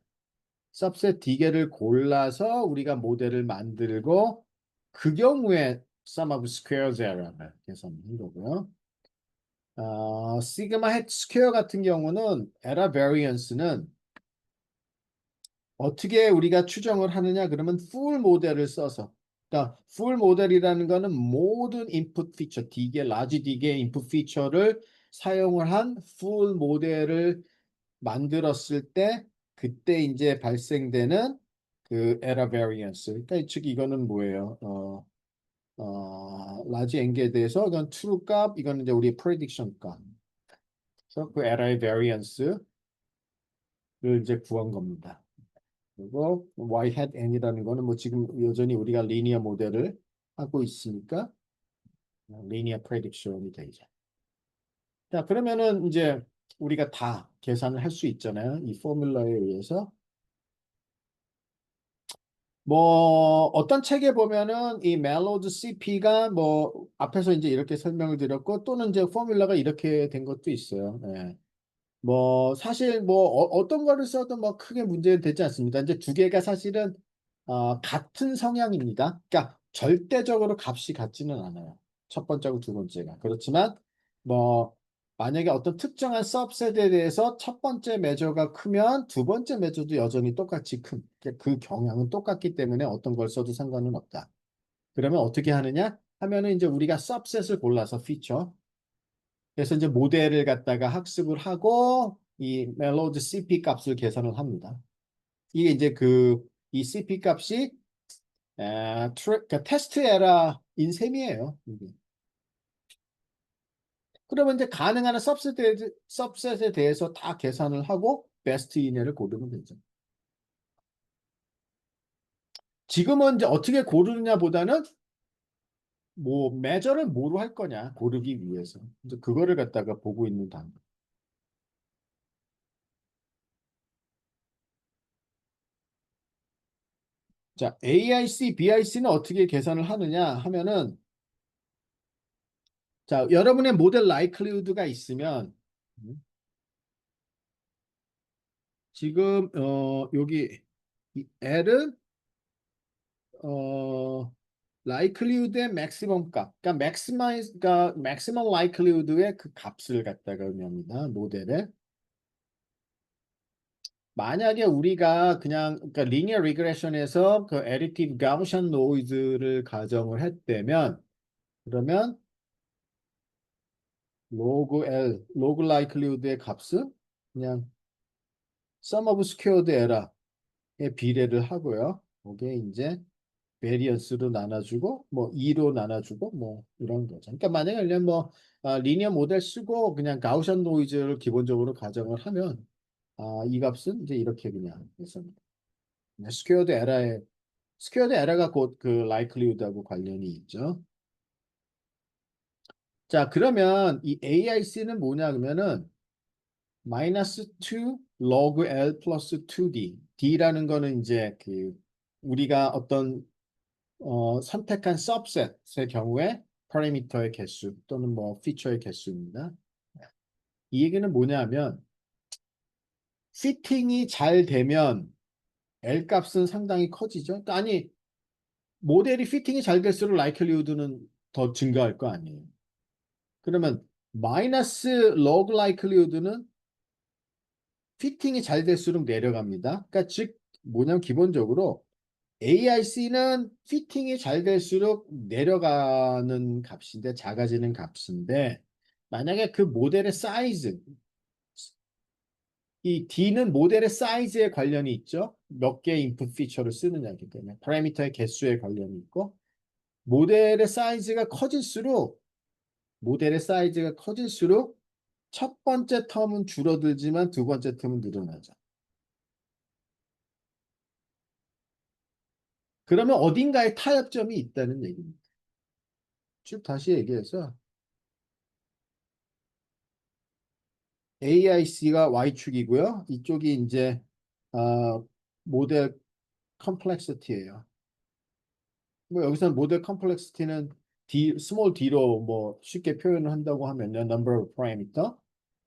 subset D개를 골라서 우리가 모델을 만들고 그 경우에 sum of squares error를 계산하는 거고요. 시그마 해치 스퀘어 같은 경우는 에러 variance는 어떻게 우리가 추정을 하느냐 그러면 full 모델을 써서 그러니까 full 모델이라는 거는 모든 인풋 피처 D개, large D개 인풋 피처를 사용을 한 full 모델을 만들었을 때 그때 이제 발생되는 그 에러 베리언스. 그러니까 즉 이거는 뭐예요? 라지 n개에 대해서 이건 true 값, 이거는 이제 우리 prediction 값. 그래서 그 에러의 베리언스를 이제 구한 겁니다. 그리고 y hat n이라는 거는 뭐 지금 여전히 우리가 리니어 모델을 하고 있으니까 리니어 prediction이 되죠. 자, 그러면은 이제 우리가 다 계산을 할 수 있잖아요. 이 포뮬러에 의해서. 뭐 어떤 책에 보면은 이 멜로드 CP가 뭐 앞에서 이제 이렇게 설명을 드렸고 또는 이제 포뮬러가 이렇게 된 것도 있어요. 예. 뭐 사실 뭐 떤 거를 써도 뭐 크게 문제되지 않습니다. 이제 두 개가 사실은 같은 성향입니다. 그러니까 절대적으로 값이 같지는 않아요. 첫 번째하고 두 번째가. 그렇지만 뭐 만약에 어떤 특정한 सब셋에 대해서 첫 번째 매저가 크면 두 번째 매저도 여전히 똑같이 큰. 그 경향은 똑같기 때문에 어떤 걸 써도 상관은 없다. 그러면 어떻게 하느냐? 하면은 이제 우리가 सब셋을 골라서 피처. 그래서 이제 모델을 갖다가 학습을 하고 이 멜로디 CP 값을 계산을 합니다. 이게 이제 이 CP 값이 그러니까 테스트 에러인 셈이에요. 이게. 그러면 이제 가능한 सब셋에 대해서 다 계산을 하고 베스트 이내를 고르면 되죠. 지금은 이제 어떻게 고르느냐 보다는 뭐 매저를 뭐로 할 거냐 고르기 위해서 이제 그거를 갖다가 보고 있는 단계. 자, AIC, BIC는 어떻게 계산을 하느냐 하면은 자, 여러분의 모델 라이클리후드가 있으면 지금 여기 이 L은 어 likelihood의 maximum 값, 그러니까 maximum likelihood의 그 값을 갖다가 의미합니다. 모델에. 만약에 우리가 그냥 그러니까 linear regression에서 그 additive Gaussian noise를 가정을 했다면 그러면 log likelihood의 값은 그냥 sum of squared error의 비례를 하고요. 이게 이제 베리언스로 나눠주고 뭐 2로 나눠주고 뭐 이런 거죠. 그러니까 만약에 뭐 리니어 모델 쓰고 그냥 가우션 노이즈를 기본적으로 가정을 하면 이 값은 이제 이렇게 그냥 해서 스퀘어드 에러가 곧 그 라이클리우드하고 관련이 있죠. 자, 그러면 이 AIC는 뭐냐 그러면은 마이너스 2 log L 플러스 2D. D라는 거는 이제 그 우리가 어떤 선택한 सब셋의 경우에 파라미터의 개수 또는 뭐 피처의 개수입니다. 이 얘기는 뭐냐면 피팅이 잘 되면 L 값은 상당히 커지죠. 그러니까 아니 모델이 피팅이 잘 될수록 라이클리우드는 더 증가할 거 아니에요. 그러면 마이너스 로그 라이클리우드는 피팅이 잘 될수록 내려갑니다. 그러니까 즉 뭐냐면 기본적으로 AIC는 피팅이 잘 될수록 내려가는 값인데 작아지는 값인데 만약에 그 모델의 사이즈 이 D는 모델의 사이즈에 관련이 있죠. 몇 개의 인풋 피처를 쓰느냐기 때문에 파라미터의 개수에 관련이 있고 모델의 사이즈가 커질수록 첫 번째 텀은 줄어들지만 두 번째 텀은 늘어나죠. 그러면 어딘가에 타협점이 있다는 얘기입니다. 쭉 다시 얘기해서 AIC가 Y축이고요. 이쪽이 이제 모델 컴플렉시티예요. 뭐 여기서는 모델 컴플렉시티는 스몰 d로 뭐 쉽게 표현을 한다고 하면요. number of parameter.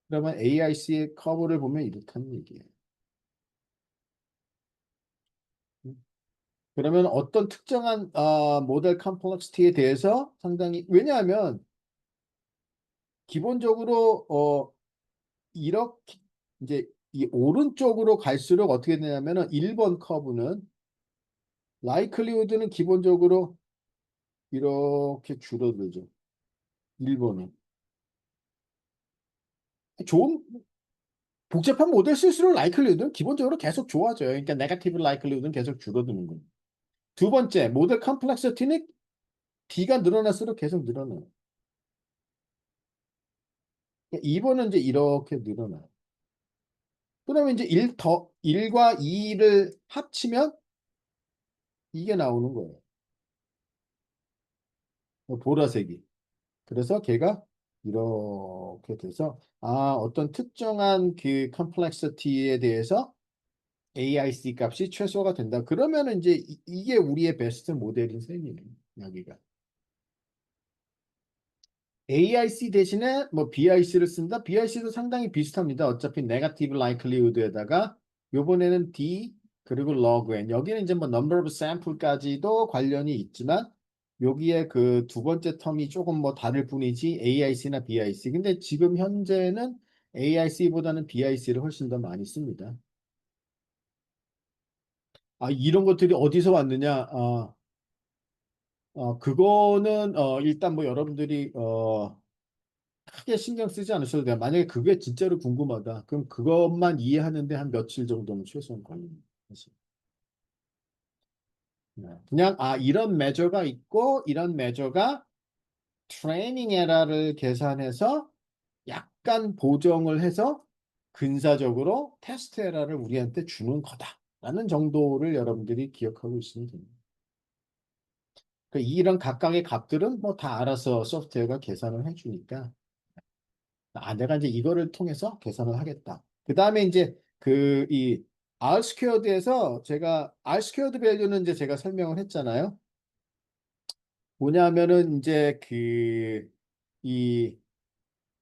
그러면 AIC의 커브를 보면 이렇다는 얘기예요. 그러면 어떤 특정한 모델 컴플렉시티에 대해서 상당히 왜냐하면 기본적으로 이렇게 이제 이 오른쪽으로 갈수록 어떻게 되냐면은 1번 커브는 라이클리우드는 기본적으로 이렇게 줄어들죠. 1번은. 좋은 복잡한 모델 쓸수록 라이클리우드는 기본적으로 계속 좋아져요. 그러니까 네거티브 라이클리우드는 계속 줄어드는 거예요. 두 번째, 모델 컴플렉시티는 D가 늘어날수록 계속 늘어나요. 2번은 이제 이렇게 늘어나요. 그러면 이제 1과 2를 합치면 이게 나오는 거예요. 보라색이. 그래서 걔가 이렇게 돼서 어떤 특정한 그 컴플렉시티에 대해서 AIC 값이 최소가 된다. 그러면은 이제 이게 우리의 베스트 모델인 셈이에요. 여기가. AIC 대신에 뭐 BIC를 쓴다. BIC도 상당히 비슷합니다. 어차피 네거티브 라이클리후드에다가 요번에는 D 그리고 log n 여기는 이제 뭐 number of sample까지도 관련이 있지만 여기에 그 두 번째 텀이 조금 뭐 다를 뿐이지 AIC나 BIC. 근데 지금 현재는 AIC보다는 BIC를 훨씬 더 많이 씁니다. 이런 것들이 어디서 왔느냐? 그거는 일단 뭐 여러분들이 크게 신경 쓰지 않으셔도 돼요. 만약에 그게 진짜로 궁금하다. 그럼 그것만 이해하는데 한 며칠 정도는 최소한 걸립니다. 사실. 네. 그냥 이런 매저가 있고 이런 매저가 트레이닝 에러를 계산해서 약간 보정을 해서 근사적으로 테스트 에러를 우리한테 주는 거다라는 정도를 여러분들이 기억하고 있으면 됩니다. 그러니까 이런 각각의 값들은 뭐 다 알아서 소프트웨어가 계산을 해주니까 내가 이제 이거를 통해서 계산을 하겠다. 그 다음에 이제 이 R 스퀘어드에서 제가 R 스퀘어드 밸류는 이제 제가 설명을 했잖아요. 뭐냐면은 이제 이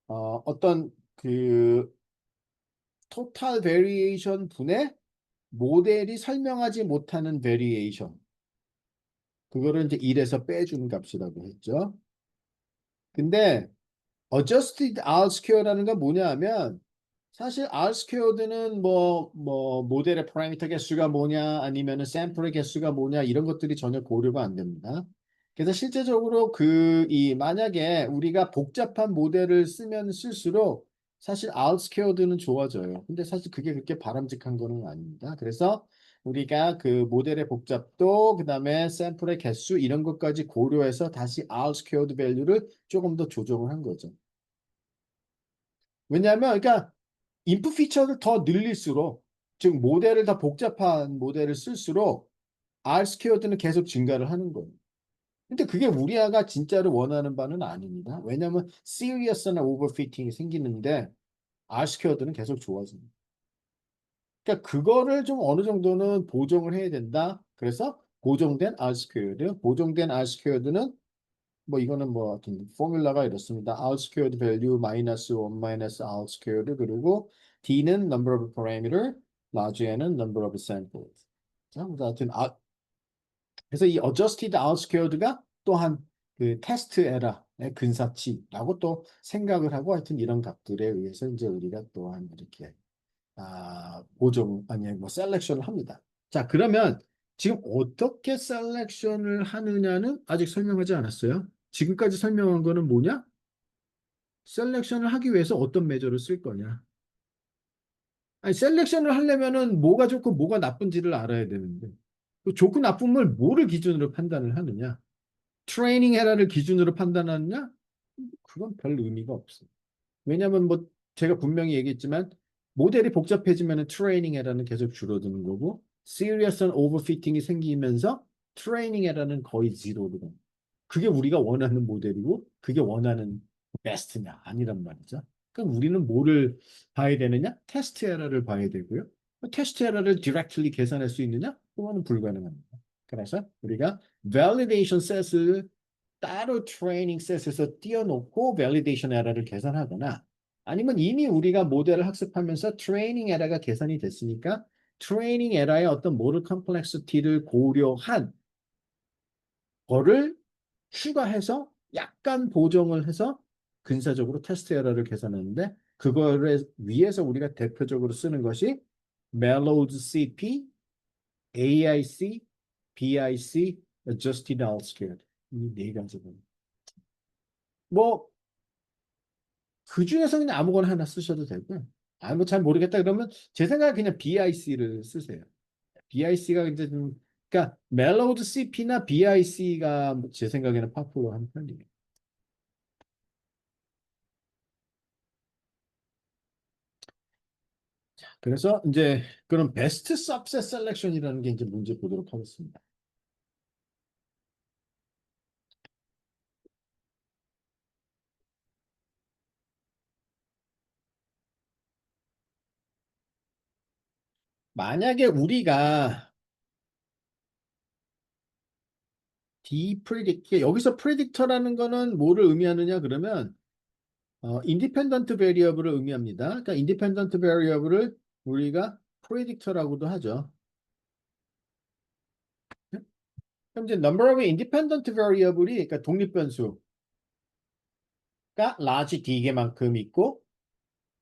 어떤 그 토탈 베리에이션 분의 모델이 설명하지 못하는 베리에이션 그거를 이제 1에서 빼주는 값이라고 했죠. 근데 adjusted R square라는 건 뭐냐 하면 사실 R squared는 뭐 모델의 파라미터 개수가 뭐냐 아니면은 샘플의 개수가 뭐냐 이런 것들이 전혀 고려가 안 됩니다. 그래서 실제적으로 만약에 우리가 복잡한 모델을 쓰면 쓸수록 사실 R squared는 좋아져요. 근데 사실 그게 그렇게 바람직한 거는 아닙니다. 그래서 우리가 그 모델의 복잡도 그다음에 샘플의 개수 이런 것까지 고려해서 다시 R squared value를 조금 더 조정을 한 거죠. 왜냐하면 그러니까 인풋 피처를 더 늘릴수록 즉 모델을 더 복잡한 모델을 쓸수록 R 스퀘어드는 계속 증가를 하는 거예요. 근데 그게 우리가 진짜로 원하는 바는 아닙니다. 왜냐하면 시리어스나 오버피팅이 생기는데 R 스퀘어드는 계속 좋아집니다. 그러니까 그거를 좀 어느 정도는 보정을 해야 된다. 그래서 고정된 R 스퀘어드, 고정된 R 스퀘어드는 뭐 이거는 뭐 하여튼 포뮬라가 이렇습니다. R squared value 마이너스 1 마이너스 R squared 그리고 D는 number of parameter, large N은 number of samples. 자, 하여튼 그래서 이 adjusted R squared가 또한 그 테스트 에러의 근사치라고 또 생각을 하고 하여튼 이런 값들에 의해서 이제 우리가 또한 이렇게 보정 아니 뭐 셀렉션을 합니다. 자, 그러면 지금 어떻게 셀렉션을 하느냐는 아직 설명하지 않았어요. 지금까지 설명한 거는 뭐냐? 셀렉션을 하기 위해서 어떤 매저를 쓸 거냐? 아니, 셀렉션을 하려면은 뭐가 좋고 뭐가 나쁜지를 알아야 되는데 그 좋고 나쁨을 뭐를 기준으로 판단을 하느냐? 트레이닝 에러를 기준으로 판단하느냐? 그건 별 의미가 없어. 왜냐하면 뭐 제가 분명히 얘기했지만 모델이 복잡해지면 트레이닝 에러는 계속 줄어드는 거고 시리어스한 오버피팅이 생기면서 트레이닝 에러는 거의 제로로 가. 그게 우리가 원하는 모델이고 그게 원하는 베스트냐 아니란 말이죠. 그럼 우리는 뭐를 봐야 되느냐? 테스트 에러를 봐야 되고요. 테스트 에러를 디렉트리 계산할 수 있느냐? 그거는 불가능합니다. 그래서 우리가 validation set을 따로 트레이닝 셋에서 띄워놓고 밸리데이션 에러를 계산하거나 아니면 이미 우리가 모델을 학습하면서 트레이닝 에러가 계산이 됐으니까 트레이닝 에러의 어떤 모델 컴플렉시티를 고려한 거를 추가해서 약간 보정을 해서 근사적으로 테스트 에러를 계산하는데 그거를 위해서 우리가 대표적으로 쓰는 것이 Mellows CP, AIC, BIC, Adjusted Outscared 이 네 가지입니다. 뭐 그 중에서 그냥 아무거나 하나 쓰셔도 되고요. 뭐 잘 모르겠다 그러면 제 생각에 그냥 BIC를 쓰세요. BIC가 이제 좀 그러니까 멜로드 CP나 BIC가 제 생각에는 파퓰러한 편이에요. 그래서 이제 그런 베스트 सब셋 셀렉션이라는 게 이제 문제 보도록 하겠습니다. 만약에 우리가 디프리딕 여기서 프리딕터라는 거는 뭐를 의미하느냐 그러면 인디펜던트 베리어블을 의미합니다. 그러니까 인디펜던트 베리어블을 우리가 프리딕터라고도 하죠. 그럼 이제 number of independent variable이 그러니까 독립 변수가 large D개만큼 있고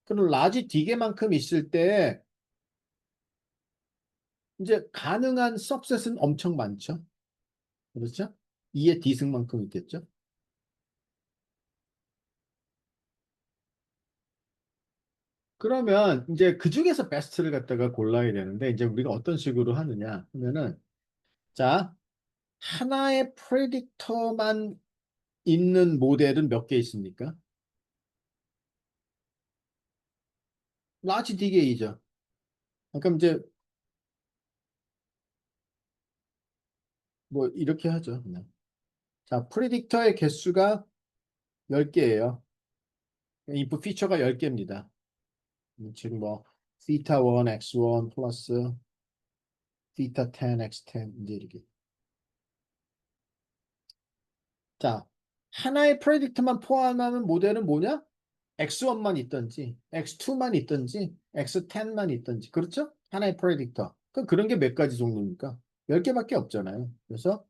그럼 large D개만큼 있을 때 이제 가능한 subset은 엄청 많죠. 그렇죠? 2의 D승만큼 있겠죠. 그러면 이제 그 중에서 베스트를 갖다가 골라야 되는데 이제 우리가 어떤 식으로 하느냐 하면은 자 하나의 프레딕터만 있는 모델은 몇 개 있습니까? large D개이죠. 그럼 이제 뭐 이렇게 하죠. 그냥. 자, 프리딕터의 개수가 10개예요. 인풋 피처가 10개입니다. 지금 뭐 theta 1 x1 플러스 theta 10 x10 이제 이렇게. 자, 하나의 프레딕트만 포함하는 모델은 뭐냐? x1만 있든지 x2만 있든지 x10만 있든지 그렇죠? 하나의 프레딕터. 그럼 그런 게 몇 가지 종류입니까? 10개밖에 없잖아요. 그래서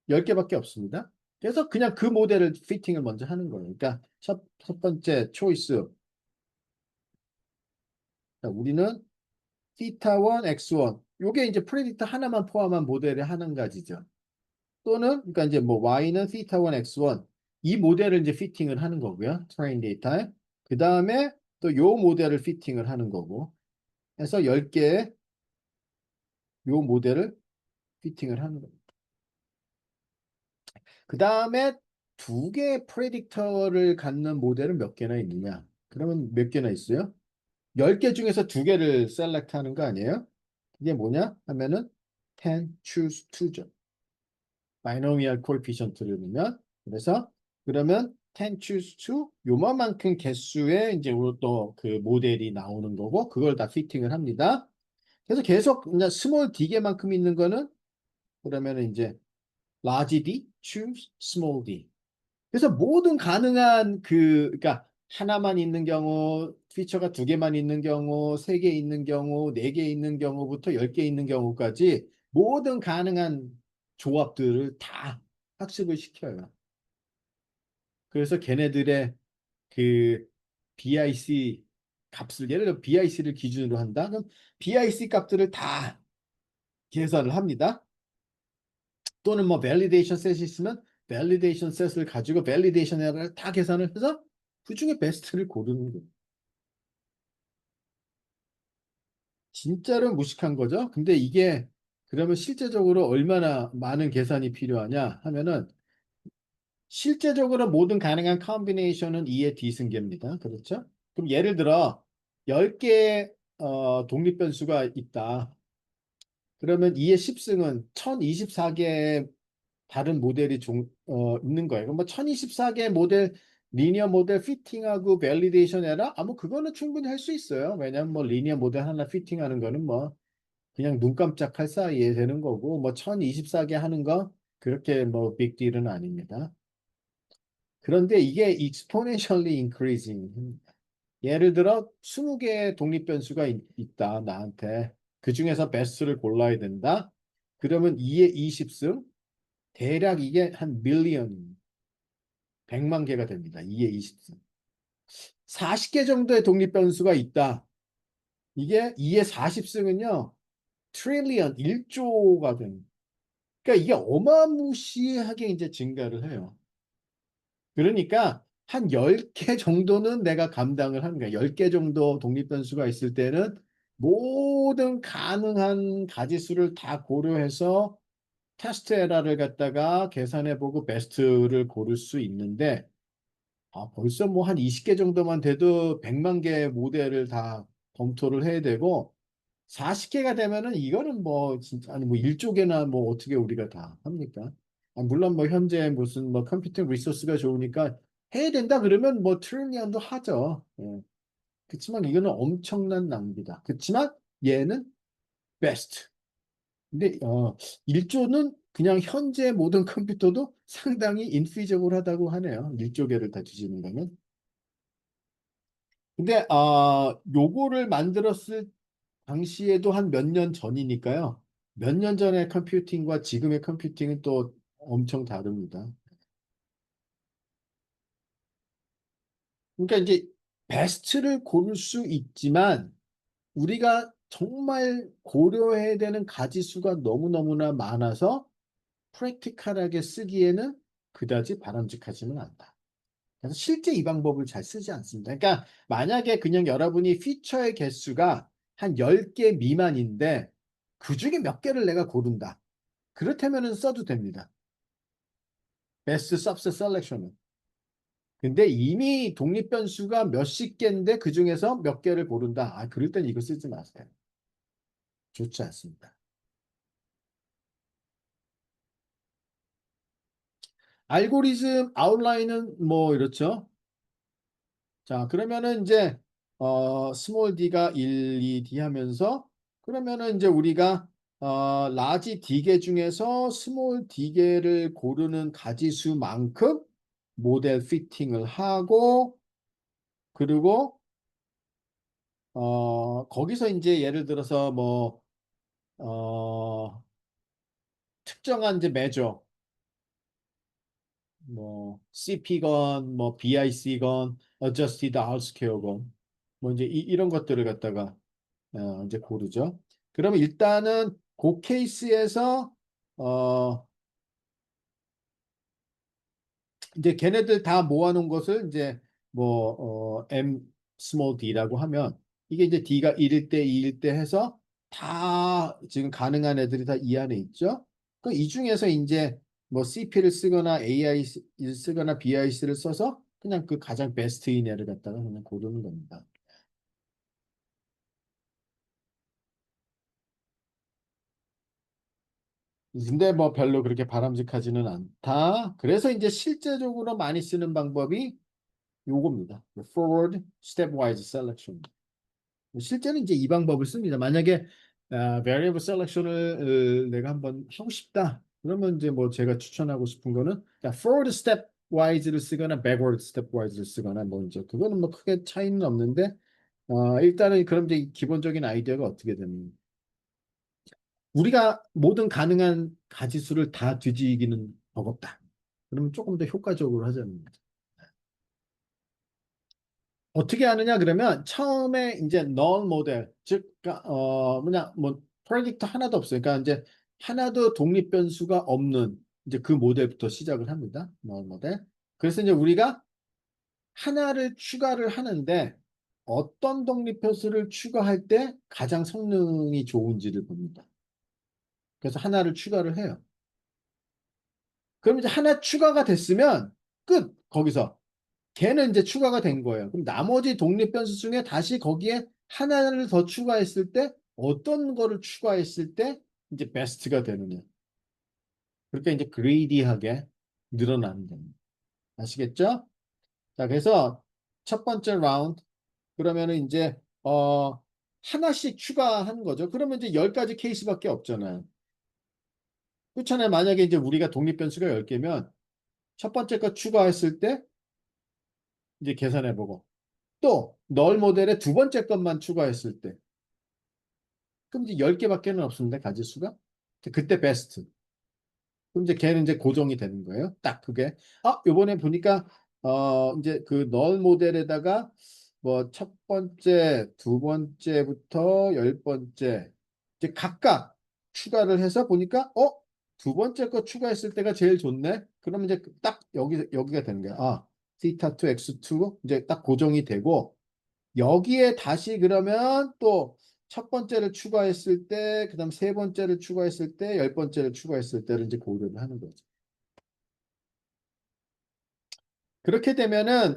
10개밖에 없습니다. 그래서 그냥 그 모델을 피팅을 먼저 하는 거예요. 그러니까 첫 번째 초이스. 자, 우리는 theta 1, x1. 요게 이제 프레딕터 하나만 포함한 모델의 한 가지죠. 또는 그러니까 이제 뭐 y는 theta 1, x1. 이 모델을 이제 피팅을 하는 거고요. 트레인 데이터에. 그 다음에 또 요 모델을 피팅을 하는 거고. 해서 10개의 요 모델을 피팅을 하는 겁니다. 그 다음에 두 개의 프레딕터를 갖는 모델은 몇 개나 있느냐? 그러면 몇 개나 있어요? 10개 중에서 두 개를 셀렉트 하는 거 아니에요? 이게 뭐냐? 하면은 10 choose 2죠. 바이노미얼 코에피션트를 넣으면 그래서 그러면 10 choose 2 요만큼 개수의 이제 또 그 모델이 나오는 거고 그걸 다 피팅을 합니다. 그래서 계속 이제 스몰 d개만큼 있는 거는 그러면은 이제 large d choose small d. 그래서 모든 가능한 그러니까 하나만 있는 경우, 피처가 두 개만 있는 경우, 세 개 있는 경우, 네 개 있는 경우부터 10개 있는 경우까지 모든 가능한 조합들을 다 학습을 시켜요. 그래서 걔네들의 그 BIC 값을 예를 들어 BIC를 기준으로 한다. 그럼 BIC 값들을 다 계산을 합니다. 또는 뭐 밸리데이션 셋이 있으면 밸리데이션 셋을 가지고 밸리데이션 에러를 다 계산을 해서 그 중에 베스트를 고르는 거예요. 진짜로 무식한 거죠. 근데 이게 그러면 실제적으로 얼마나 많은 계산이 필요하냐 하면은 실제적으로 모든 가능한 컨비네이션은 2의 D승계입니다. 그렇죠? 그럼 예를 들어 10개의 독립 변수가 있다. 그러면 2의 10승은 1024개의 다른 모델이 있는 거예요. 그럼 뭐 1024개 모델 리니어 모델 피팅하고 밸리데이션 해라? 아, 뭐 그거는 충분히 할 수 있어요. 왜냐면 뭐 리니어 모델 하나 피팅하는 거는 뭐 그냥 눈 깜짝할 사이에 되는 거고 뭐 1024개 하는 거 그렇게 뭐 빅딜은 아닙니다. 그런데 이게 exponentially increasing. 예를 들어 20개의 독립 변수가 있다 나한테. 그 중에서 베스트를 골라야 된다. 그러면 2의 20승 대략 이게 한 밀리언 100만 개가 됩니다. 2의 20승. 40개 정도의 독립 변수가 있다. 이게 2의 40승은요. 트릴리언 1조가 됩니다. 그러니까 이게 어마무시하게 이제 증가를 해요. 그러니까 한 10개 정도는 내가 감당을 하는 거야. 10개 정도 독립 변수가 있을 때는 모든 가능한 가지수를 다 고려해서 테스트 에러를 갖다가 계산해보고 베스트를 고를 수 있는데 벌써 뭐 한 20개 정도만 돼도 100만 개 모델을 다 검토를 해야 되고 40개가 되면은 이거는 뭐 진짜 아니 뭐 1조개나 뭐 어떻게 우리가 다 합니까? 물론 뭐 현재 무슨 뭐 컴퓨팅 리소스가 좋으니까 해야 된다 그러면 뭐 트릴리언도 하죠. 예. 그렇지만 이거는 엄청난 낭비다. 그렇지만 얘는 best. 근데 1조는 그냥 현재 모든 컴퓨터도 상당히 인피저블하다고 하네요. 1조 개를 다 뒤지는 거는. 근데 요거를 만들었을 당시에도 한 몇 년 전이니까요. 몇 년 전의 컴퓨팅과 지금의 컴퓨팅은 또 엄청 다릅니다. 그러니까 이제 베스트를 고를 수 있지만 우리가 정말 고려해야 되는 가지수가 너무너무나 많아서 프랙티컬하게 쓰기에는 그다지 바람직하지는 않다. 그래서 실제 이 방법을 잘 쓰지 않습니다. 그러니까 만약에 그냥 여러분이 피처의 개수가 한 10개 미만인데 그중에 몇 개를 내가 고른다. 그렇다면은 써도 됩니다. 베스트 सब셋 셀렉션은. 근데 이미 독립 변수가 몇십 개인데 그중에서 몇 개를 고른다. 그럴 땐 이거 쓰지 마세요. 좋지 않습니다. 알고리즘 아웃라인은 뭐 이렇죠. 자, 그러면은 이제 스몰 d가 1, 2d 하면서 그러면은 이제 우리가 라지 d개 중에서 스몰 d개를 고르는 가지수만큼 모델 피팅을 하고 그리고 거기서 이제 예를 들어서 뭐 특정한 이제 매저 뭐 CP건 뭐 BIC건 Adjusted R-square건 뭐 이제 이런 것들을 갖다가 이제 고르죠. 그러면 일단은 그 케이스에서 어 이제 걔네들 다 모아놓은 것을 이제 뭐 M small d라고 하면 이게 이제 d가 1일 때 2일 때 해서 다 지금 가능한 애들이 다 이 안에 있죠. 그 이 중에서 이제 뭐 CP를 쓰거나 AI를 쓰거나 BIC를 써서 그냥 그 가장 베스트인 애를 갖다가 그냥 고르는 겁니다. 근데 뭐 별로 그렇게 바람직하지는 않다. 그래서 이제 실제적으로 많이 쓰는 방법이 요겁니다. Forward Stepwise Selection. 실제는 이제 이 방법을 씁니다. 만약에 Variable Selection을 내가 한번 하고 싶다. 그러면 이제 뭐 제가 추천하고 싶은 거는 Forward Stepwise를 쓰거나 Backward Stepwise를 쓰거나 뭐 이제 그거는 뭐 크게 차이는 없는데 일단은 그럼 이제 기본적인 아이디어가 어떻게 되는 우리가 모든 가능한 가지수를 다 뒤지기는 버겁다. 그러면 조금 더 효과적으로 하자는 거죠. 어떻게 하느냐 그러면 처음에 이제 null 모델 즉 뭐냐 뭐 프레딕터 하나도 없어요. 그러니까 이제 하나도 독립 변수가 없는 이제 그 모델부터 시작을 합니다. null 모델. 그래서 이제 우리가 하나를 추가를 하는데 어떤 독립 변수를 추가할 때 가장 성능이 좋은지를 봅니다. 그래서 하나를 추가를 해요. 그럼 이제 하나 추가가 됐으면 끝 거기서 걔는 이제 추가가 된 거예요. 그럼 나머지 독립 변수 중에 다시 거기에 하나를 더 추가했을 때 어떤 거를 추가했을 때 이제 베스트가 되느냐. 그러니까 이제 그레이디하게 늘어나는 겁니다. 아시겠죠? 자, 그래서 첫 번째 라운드 그러면은 이제 하나씩 추가한 거죠. 그러면 이제 10가지 케이스밖에 없잖아요. 그렇잖아요. 만약에 이제 우리가 독립 변수가 10개면 첫 번째 거 추가했을 때 이제 계산해 보고 또 널 모델에 두 번째 것만 추가했을 때 그럼 이제 10개밖에는 없습니다. 가지수가. 그때 베스트. 그럼 이제 걔는 이제 고정이 되는 거예요. 딱 그게. 요번에 보니까 이제 그 널 모델에다가 뭐 첫 번째, 두 번째부터 10번째 이제 각각 추가를 해서 보니까 두 번째 거 추가했을 때가 제일 좋네. 그러면 이제 딱 여기가 되는 거야. θ2 x2 이제 딱 고정이 되고 여기에 다시 그러면 또 첫 번째를 추가했을 때, 그다음 세 번째를 추가했을 때, 열 번째를 추가했을 때를 이제 고려를 하는 거죠. 그렇게 되면은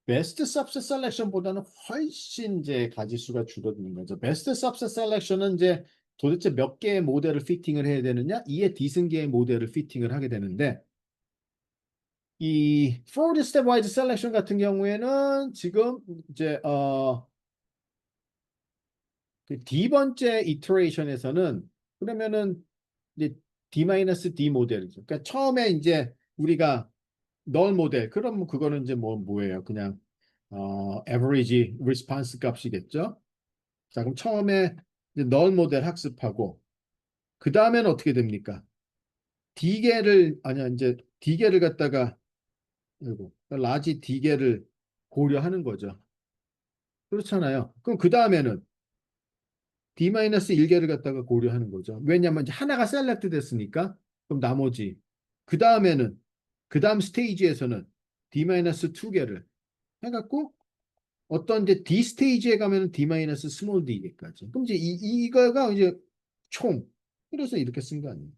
베스트 सब셋 셀렉션보다는 훨씬 이제 가지수가 줄어드는 거죠. 베스트 सब셋 셀렉션은 이제 도대체 몇 개의 모델을 피팅을 해야 되느냐? 이에 디슨계의 모델을 피팅을 하게 되는데 이 forward stepwise selection 같은 경우에는 지금 이제 그 D 번째 이터레이션에서는 그러면은 이제 D-D 모델이죠. 그러니까 처음에 이제 우리가 널 모델 그럼 그거는 이제 뭐예요? 그냥 average response 값이겠죠. 자, 그럼 처음에 이제 널 모델 학습하고 그 다음에는 어떻게 됩니까? D개를 아니야 이제 D개를 갖다가 아이고 라지 D개를 고려하는 거죠. 그렇잖아요. 그럼 그 다음에는 D-1개를 갖다가 고려하는 거죠. 왜냐하면 이제 하나가 셀렉트 됐으니까 그럼 나머지 그 다음에는 그 다음 스테이지에서는 D-2개를 해갖고 어떤 이제 D 스테이지에 가면은 D- 스몰 d까지. 그럼 이제 이거가 이제 총. 그래서 이렇게 쓴 거 아니에요.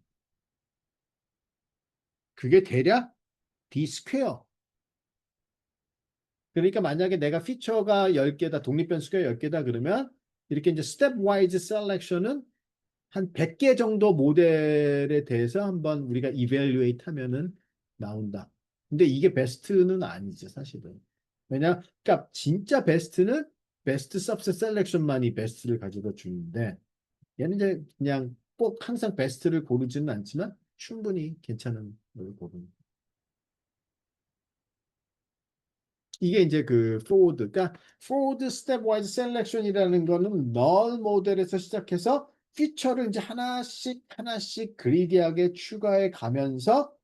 그게 대략 D 스퀘어. 그러니까 만약에 내가 피처가 10개다, 독립변수가 10개다 그러면 이렇게 이제 스텝 와이즈 셀렉션은 한 100개 정도 모델에 대해서 한번 우리가 이벨리에이트 하면은 나온다. 근데 이게 베스트는 아니죠, 사실은. 그러니까 진짜 베스트는 베스트 सब셋 셀렉션만이 베스트를 가지고 주는데 얘는 이제 그냥 꼭 항상 베스트를 고르지는 않지만 충분히 괜찮은 걸 고르는. 이게 이제 그 forward, 그러니까 forward stepwise selection이라는 거는 null 모델에서 시작해서 피처를 이제 하나씩 하나씩 그리디하게 추가해 가면서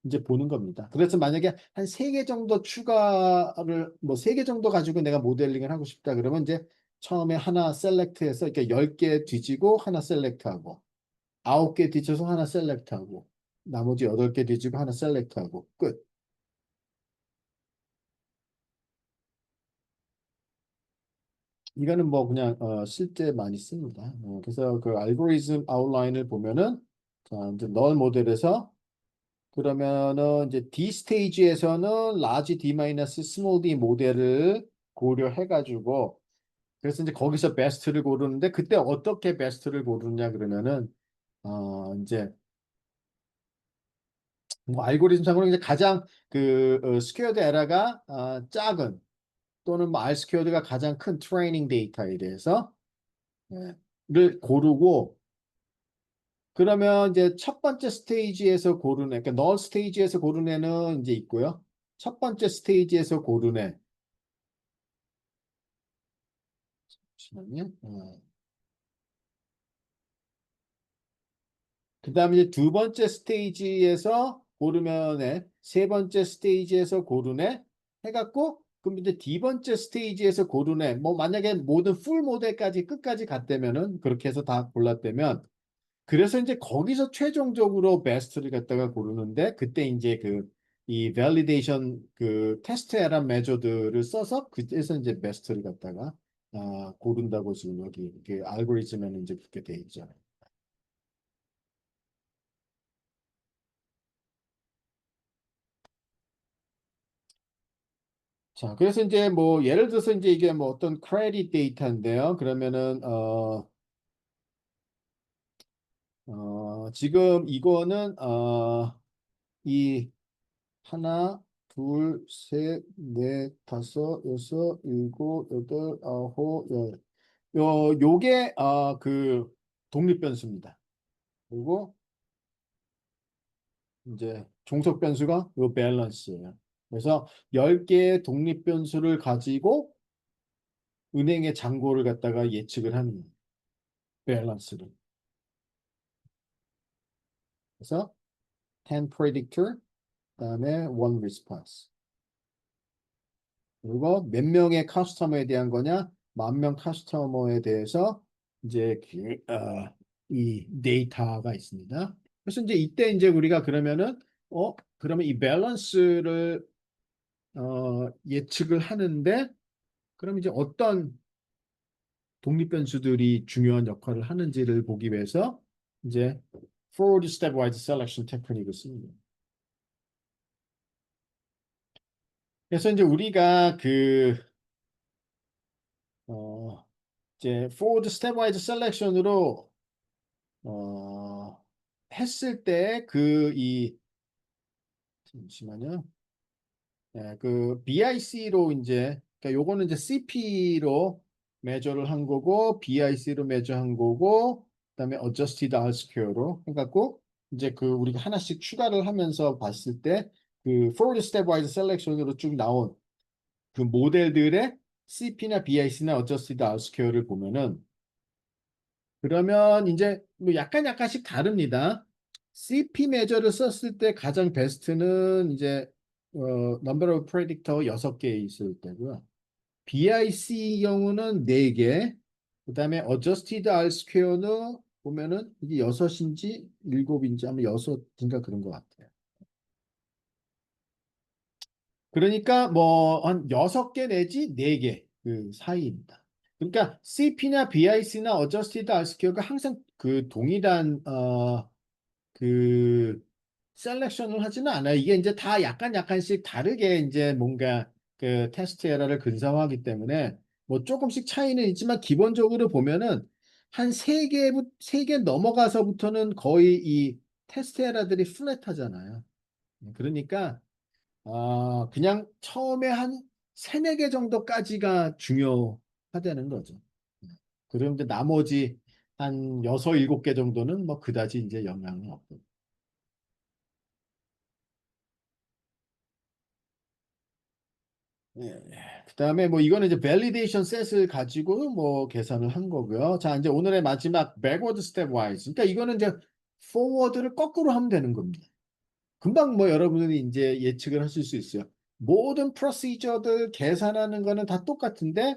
이제 보는 겁니다. 그래서 만약에 한 세 개 정도 추가를 뭐 세 개 정도 가지고 내가 모델링을 하고 싶다 그러면 이제 처음에 하나 셀렉트해서 이렇게 10개 뒤지고 하나 셀렉트하고 9개 뒤져서 하나 셀렉트하고 나머지 8개 뒤지고 하나 셀렉트하고 끝. 이거는 뭐 그냥 실제 많이 씁니다. 그래서 그 알고리즘 아웃라인을 보면은 자, 이제 널 모델에서 그러면은 이제 D 스테이지에서는 라지 D 마이너스 스몰 D 모델을 고려해 가지고 그래서 이제 거기서 베스트를 고르는데 그때 어떻게 베스트를 고르냐 그러면은 이제 뭐 알고리즘상으로 이제 가장 그 스퀘어드 에러가 작은 또는 뭐 R 스퀘어드가 가장 큰 트레이닝 데이터에 대해서 예, 를 고르고 그러면 이제 첫 번째 스테이지에서 고른 애, 그러니까 널 스테이지에서 고른 애는 이제 있고요. 첫 번째 스테이지에서 고른 애, 잠시만요. 그 다음에 이제 두 번째 스테이지에서 고르면 애, 세 번째 스테이지에서 고른 애 해갖고 그럼 이제 D 번째 스테이지에서 고른 애, 뭐 만약에 모든 풀 모델까지 끝까지 갔다면은 그렇게 해서 다 골랐다면 그래서 이제 거기서 최종적으로 베스트를 갖다가 고르는데 그때 이제 그 이 밸리데이션 그 테스트 에러 메저드를 써서 그때서 이제 베스트를 갖다가 고른다고 지금 여기 그 알고리즘에는 이제 그렇게 돼 있죠. 자, 그래서 이제 뭐 예를 들어서 이제 이게 뭐 어떤 크레딧 데이터인데요. 그러면은 지금 이거는 이 하나, 둘, 셋, 넷, 다섯, 여섯, 일곱, 여덟, 아홉, 열. 요게 그 독립 변수입니다. 그리고 이제 종속 변수가 요 밸런스예요. 그래서 10개의 독립 변수를 가지고 은행의 잔고를 갖다가 예측을 하는 밸런스를. 그래서 10 predictor, 그다음에 1 response. 그리고 몇 명의 커스터머에 대한 거냐? 10,000명 커스터머에 대해서 이제 이 데이터가 있습니다. 그래서 이제 이때 이제 우리가 그러면은 그러면 이 밸런스를 예측을 하는데 그럼 이제 어떤 독립 변수들이 중요한 역할을 하는지를 보기 위해서 이제 forward stepwise selection 테크닉을 씁니다. 그래서 이제 우리가 어, 이제 forward stepwise selection으로 어, 했을 때 잠시만요. 그 BIC로 이제 그러니까 요거는 이제 CP로 메저를 한 거고 BIC로 메저한 거고 그다음에 adjusted R square로 해갖고 이제 그 우리가 하나씩 추가를 하면서 봤을 때 그 forward stepwise selection으로 쭉 나온 그 모델들의 CP나 BIC나 adjusted R square를 보면은 그러면 이제 뭐 약간씩 다릅니다. CP 메저를 썼을 때 가장 베스트는 이제 number of predictor 6개 있을 때고요. BIC 경우는 4개, 그다음에 adjusted R square는 보면은 이게 6인지 7인지 아마 6인가 그런 것 같아요. 그러니까 뭐 한 6개 내지 4개 그 사이입니다. 그러니까 CP나 BIC나 adjusted R square가 항상 그 동일한 그 셀렉션을 하지는 않아요. 이게 이제 다 약간씩 다르게 이제 뭔가 그 테스트 에러를 근사화하기 때문에 뭐 조금씩 차이는 있지만 기본적으로 보면은 한 세 개 넘어가서부터는 거의 이 테스트 에러들이 플랫하잖아요. 그러니까 그냥 처음에 한 세네 개 정도까지가 중요하다는 거죠. 그런데 나머지 한 여섯 일곱 개 정도는 뭐 그다지 이제 영향은 없고. 예. 그다음에 뭐 이거는 이제 밸리데이션 셋을 가지고 뭐 계산을 한 거고요. 자, 이제 오늘의 마지막 backward stepwise. 그러니까 이거는 이제 forward를 거꾸로 하면 되는 겁니다. 금방 뭐 여러분들이 이제 예측을 하실 수 있어요. 모든 프로시저들 계산하는 거는 다 똑같은데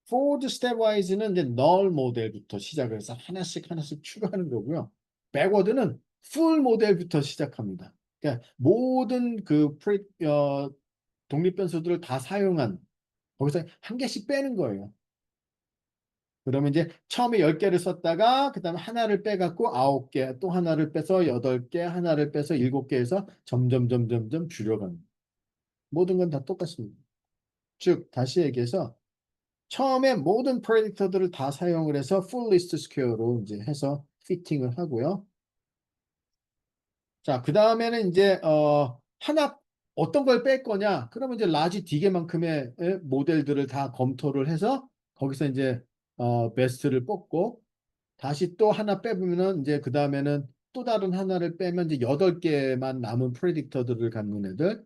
forward stepwise는 이제 null 모델부터 시작을 해서 하나씩 추가하는 거고요. backward는 full 모델부터 시작합니다. 그러니까 모든 그 독립 변수들을 다 사용한 거기서 한 개씩 빼는 거예요. 그러면 이제 처음에 10개를 썼다가 그다음에 하나를 빼갖고 9개, 또 하나를 빼서 8개, 하나를 빼서 7개 해서 점점 줄여가는. 모든 건 다 똑같습니다. 즉 다시 얘기해서 처음에 모든 프레딕터들을 다 사용을 해서 full list square로 이제 해서 피팅을 하고요. 자, 그 다음에는 이제 하나 어떤 걸 뺄 거냐? 그러면 이제 라지 D개만큼의 모델들을 다 검토를 해서 거기서 이제 베스트를 뽑고 다시 또 하나 빼보면은 이제 그 다음에는 또 다른 하나를 빼면 이제 8개만 남은 프레딕터들을 갖는 애들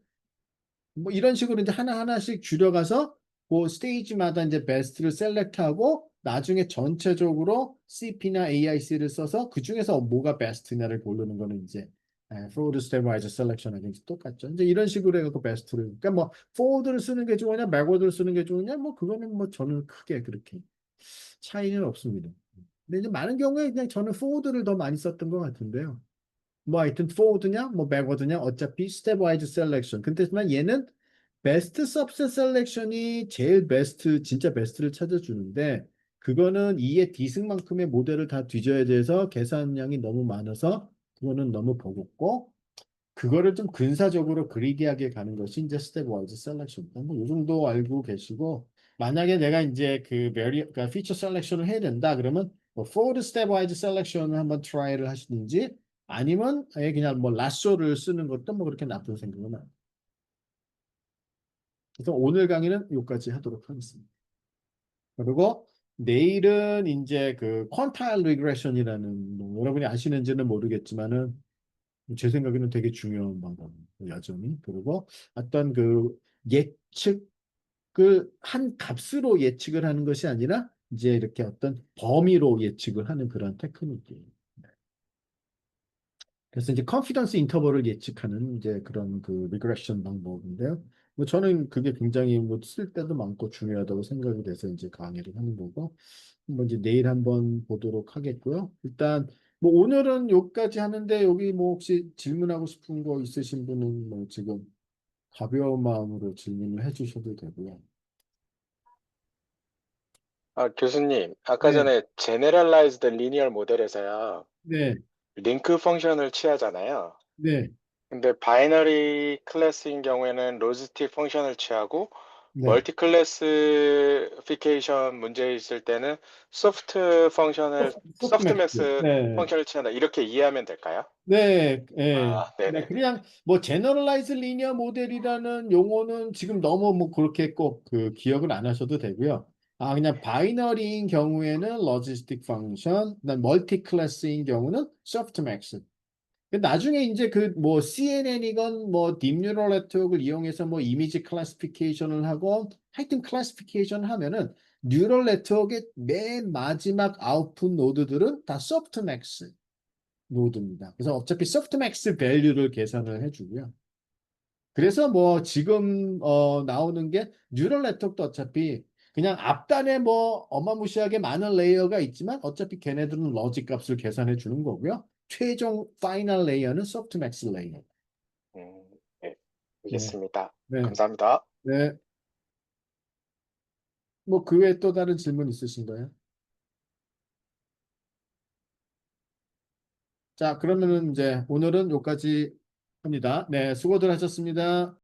뭐 이런 식으로 이제 하나씩 줄여가서 그 스테이지마다 이제 베스트를 셀렉트하고 나중에 전체적으로 CP나 AIC를 써서 그 중에서 뭐가 베스트냐를 고르는 거는 이제 forward stepwise selection하고 똑같죠. 이제 이런 식으로 해갖고 베스트를 그러니까 뭐 forward를 쓰는 게 좋으냐, backward를 쓰는 게 좋으냐, 뭐 그거는 뭐 저는 크게 그렇게 차이는 없습니다. 근데 이제 많은 경우에 그냥 저는 forward를 더 많이 썼던 것 같은데요. 뭐 하여튼 forward냐, 뭐 backward냐 어차피 stepwise selection. 근데만 얘는 베스트 सब셋 셀렉션이 제일 베스트 진짜 베스트를 찾아주는데 그거는 2의 D승만큼의 모델을 다 뒤져야 돼서 계산량이 너무 많아서 그거는 너무 버겁고 그거를 좀 근사적으로 그리디하게 가는 것이 이제 스텝 와이즈 셀렉션입니다. 뭐이 정도 알고 계시고 만약에 내가 이제 그러니까 피처 셀렉션을 해야 된다 그러면 뭐 포드 스텝 와이즈 셀렉션을 한번 트라이를 하시든지 아니면 아예 그냥 뭐 라쏘를 쓰는 것도 뭐 그렇게 나쁜 생각은 아니에요. 그래서 오늘 강의는 여기까지 하도록 하겠습니다. 그리고 내일은 이제 그 퀀타일 리그레션이라는 뭐 여러분이 아시는지는 모르겠지만은 제 생각에는 되게 중요한 방법입니다. 여전히. 그리고 어떤 그 예측을 한 값으로 예측을 하는 것이 아니라 이제 이렇게 어떤 범위로 예측을 하는 그런 테크닉이에요. 그래서 이제 컨피던스 인터벌을 예측하는 이제 그런 그 리그레션 방법인데요. 뭐 저는 그게 굉장히 뭐 쓸 때도 많고 중요하다고 생각이 돼서 이제 강의를 하는 거고 뭐 이제 내일 한번 보도록 하겠고요. 일단 뭐 오늘은 여기까지 하는데 여기 뭐 혹시 질문하고 싶은 거 있으신 분은 뭐 지금 가벼운 마음으로 질문을 해주셔도 되고요. 교수님, 아까 네, 전에 Generalized Linear 모델에서요, 네, 링크 펑션을 취하잖아요. 네, 근데 바이너리 클래스인 경우에는 로지스틱 펑션을 취하고, 네. 멀티 클래스피케이션 문제 있을 때는 소프트맥스. 소프트맥스 네. 펑션을 취한다. 이렇게 이해하면 될까요? 네, 예. 네, 네네네. 그냥 뭐 제너럴라이즈 리니어 모델이라는 용어는 지금 너무 뭐 그렇게 꼭 그 기억을 안 하셔도 되고요. 그냥 바이너리인 경우에는 logistic function, 그다음 멀티 클래스인 경우는 softmax. 나중에 이제 그 뭐 CNN이건 뭐 딥뉴럴 네트워크를 이용해서 뭐 이미지 클래시피케이션을 하고 하여튼 클래시피케이션 하면은 뉴럴 네트워크의 맨 마지막 아웃풋 노드들은 다 소프트맥스 노드입니다. 그래서 어차피 소프트맥스 밸류를 계산을 해주고요. 그래서 뭐 지금 나오는 게 뉴럴 네트워크도 어차피 그냥 앞단에 뭐 어마무시하게 많은 레이어가 있지만 어차피 걔네들은 러지 값을 계산해 주는 거고요. 최종 파이널 레이어는 소프트맥스 레이어. 네, 네, 알겠습니다. 네, 감사합니다. 네. 뭐 그 외에 또 다른 질문 있으신가요? 자, 그러면은 이제 오늘은 여기까지 합니다. 네, 수고들 하셨습니다.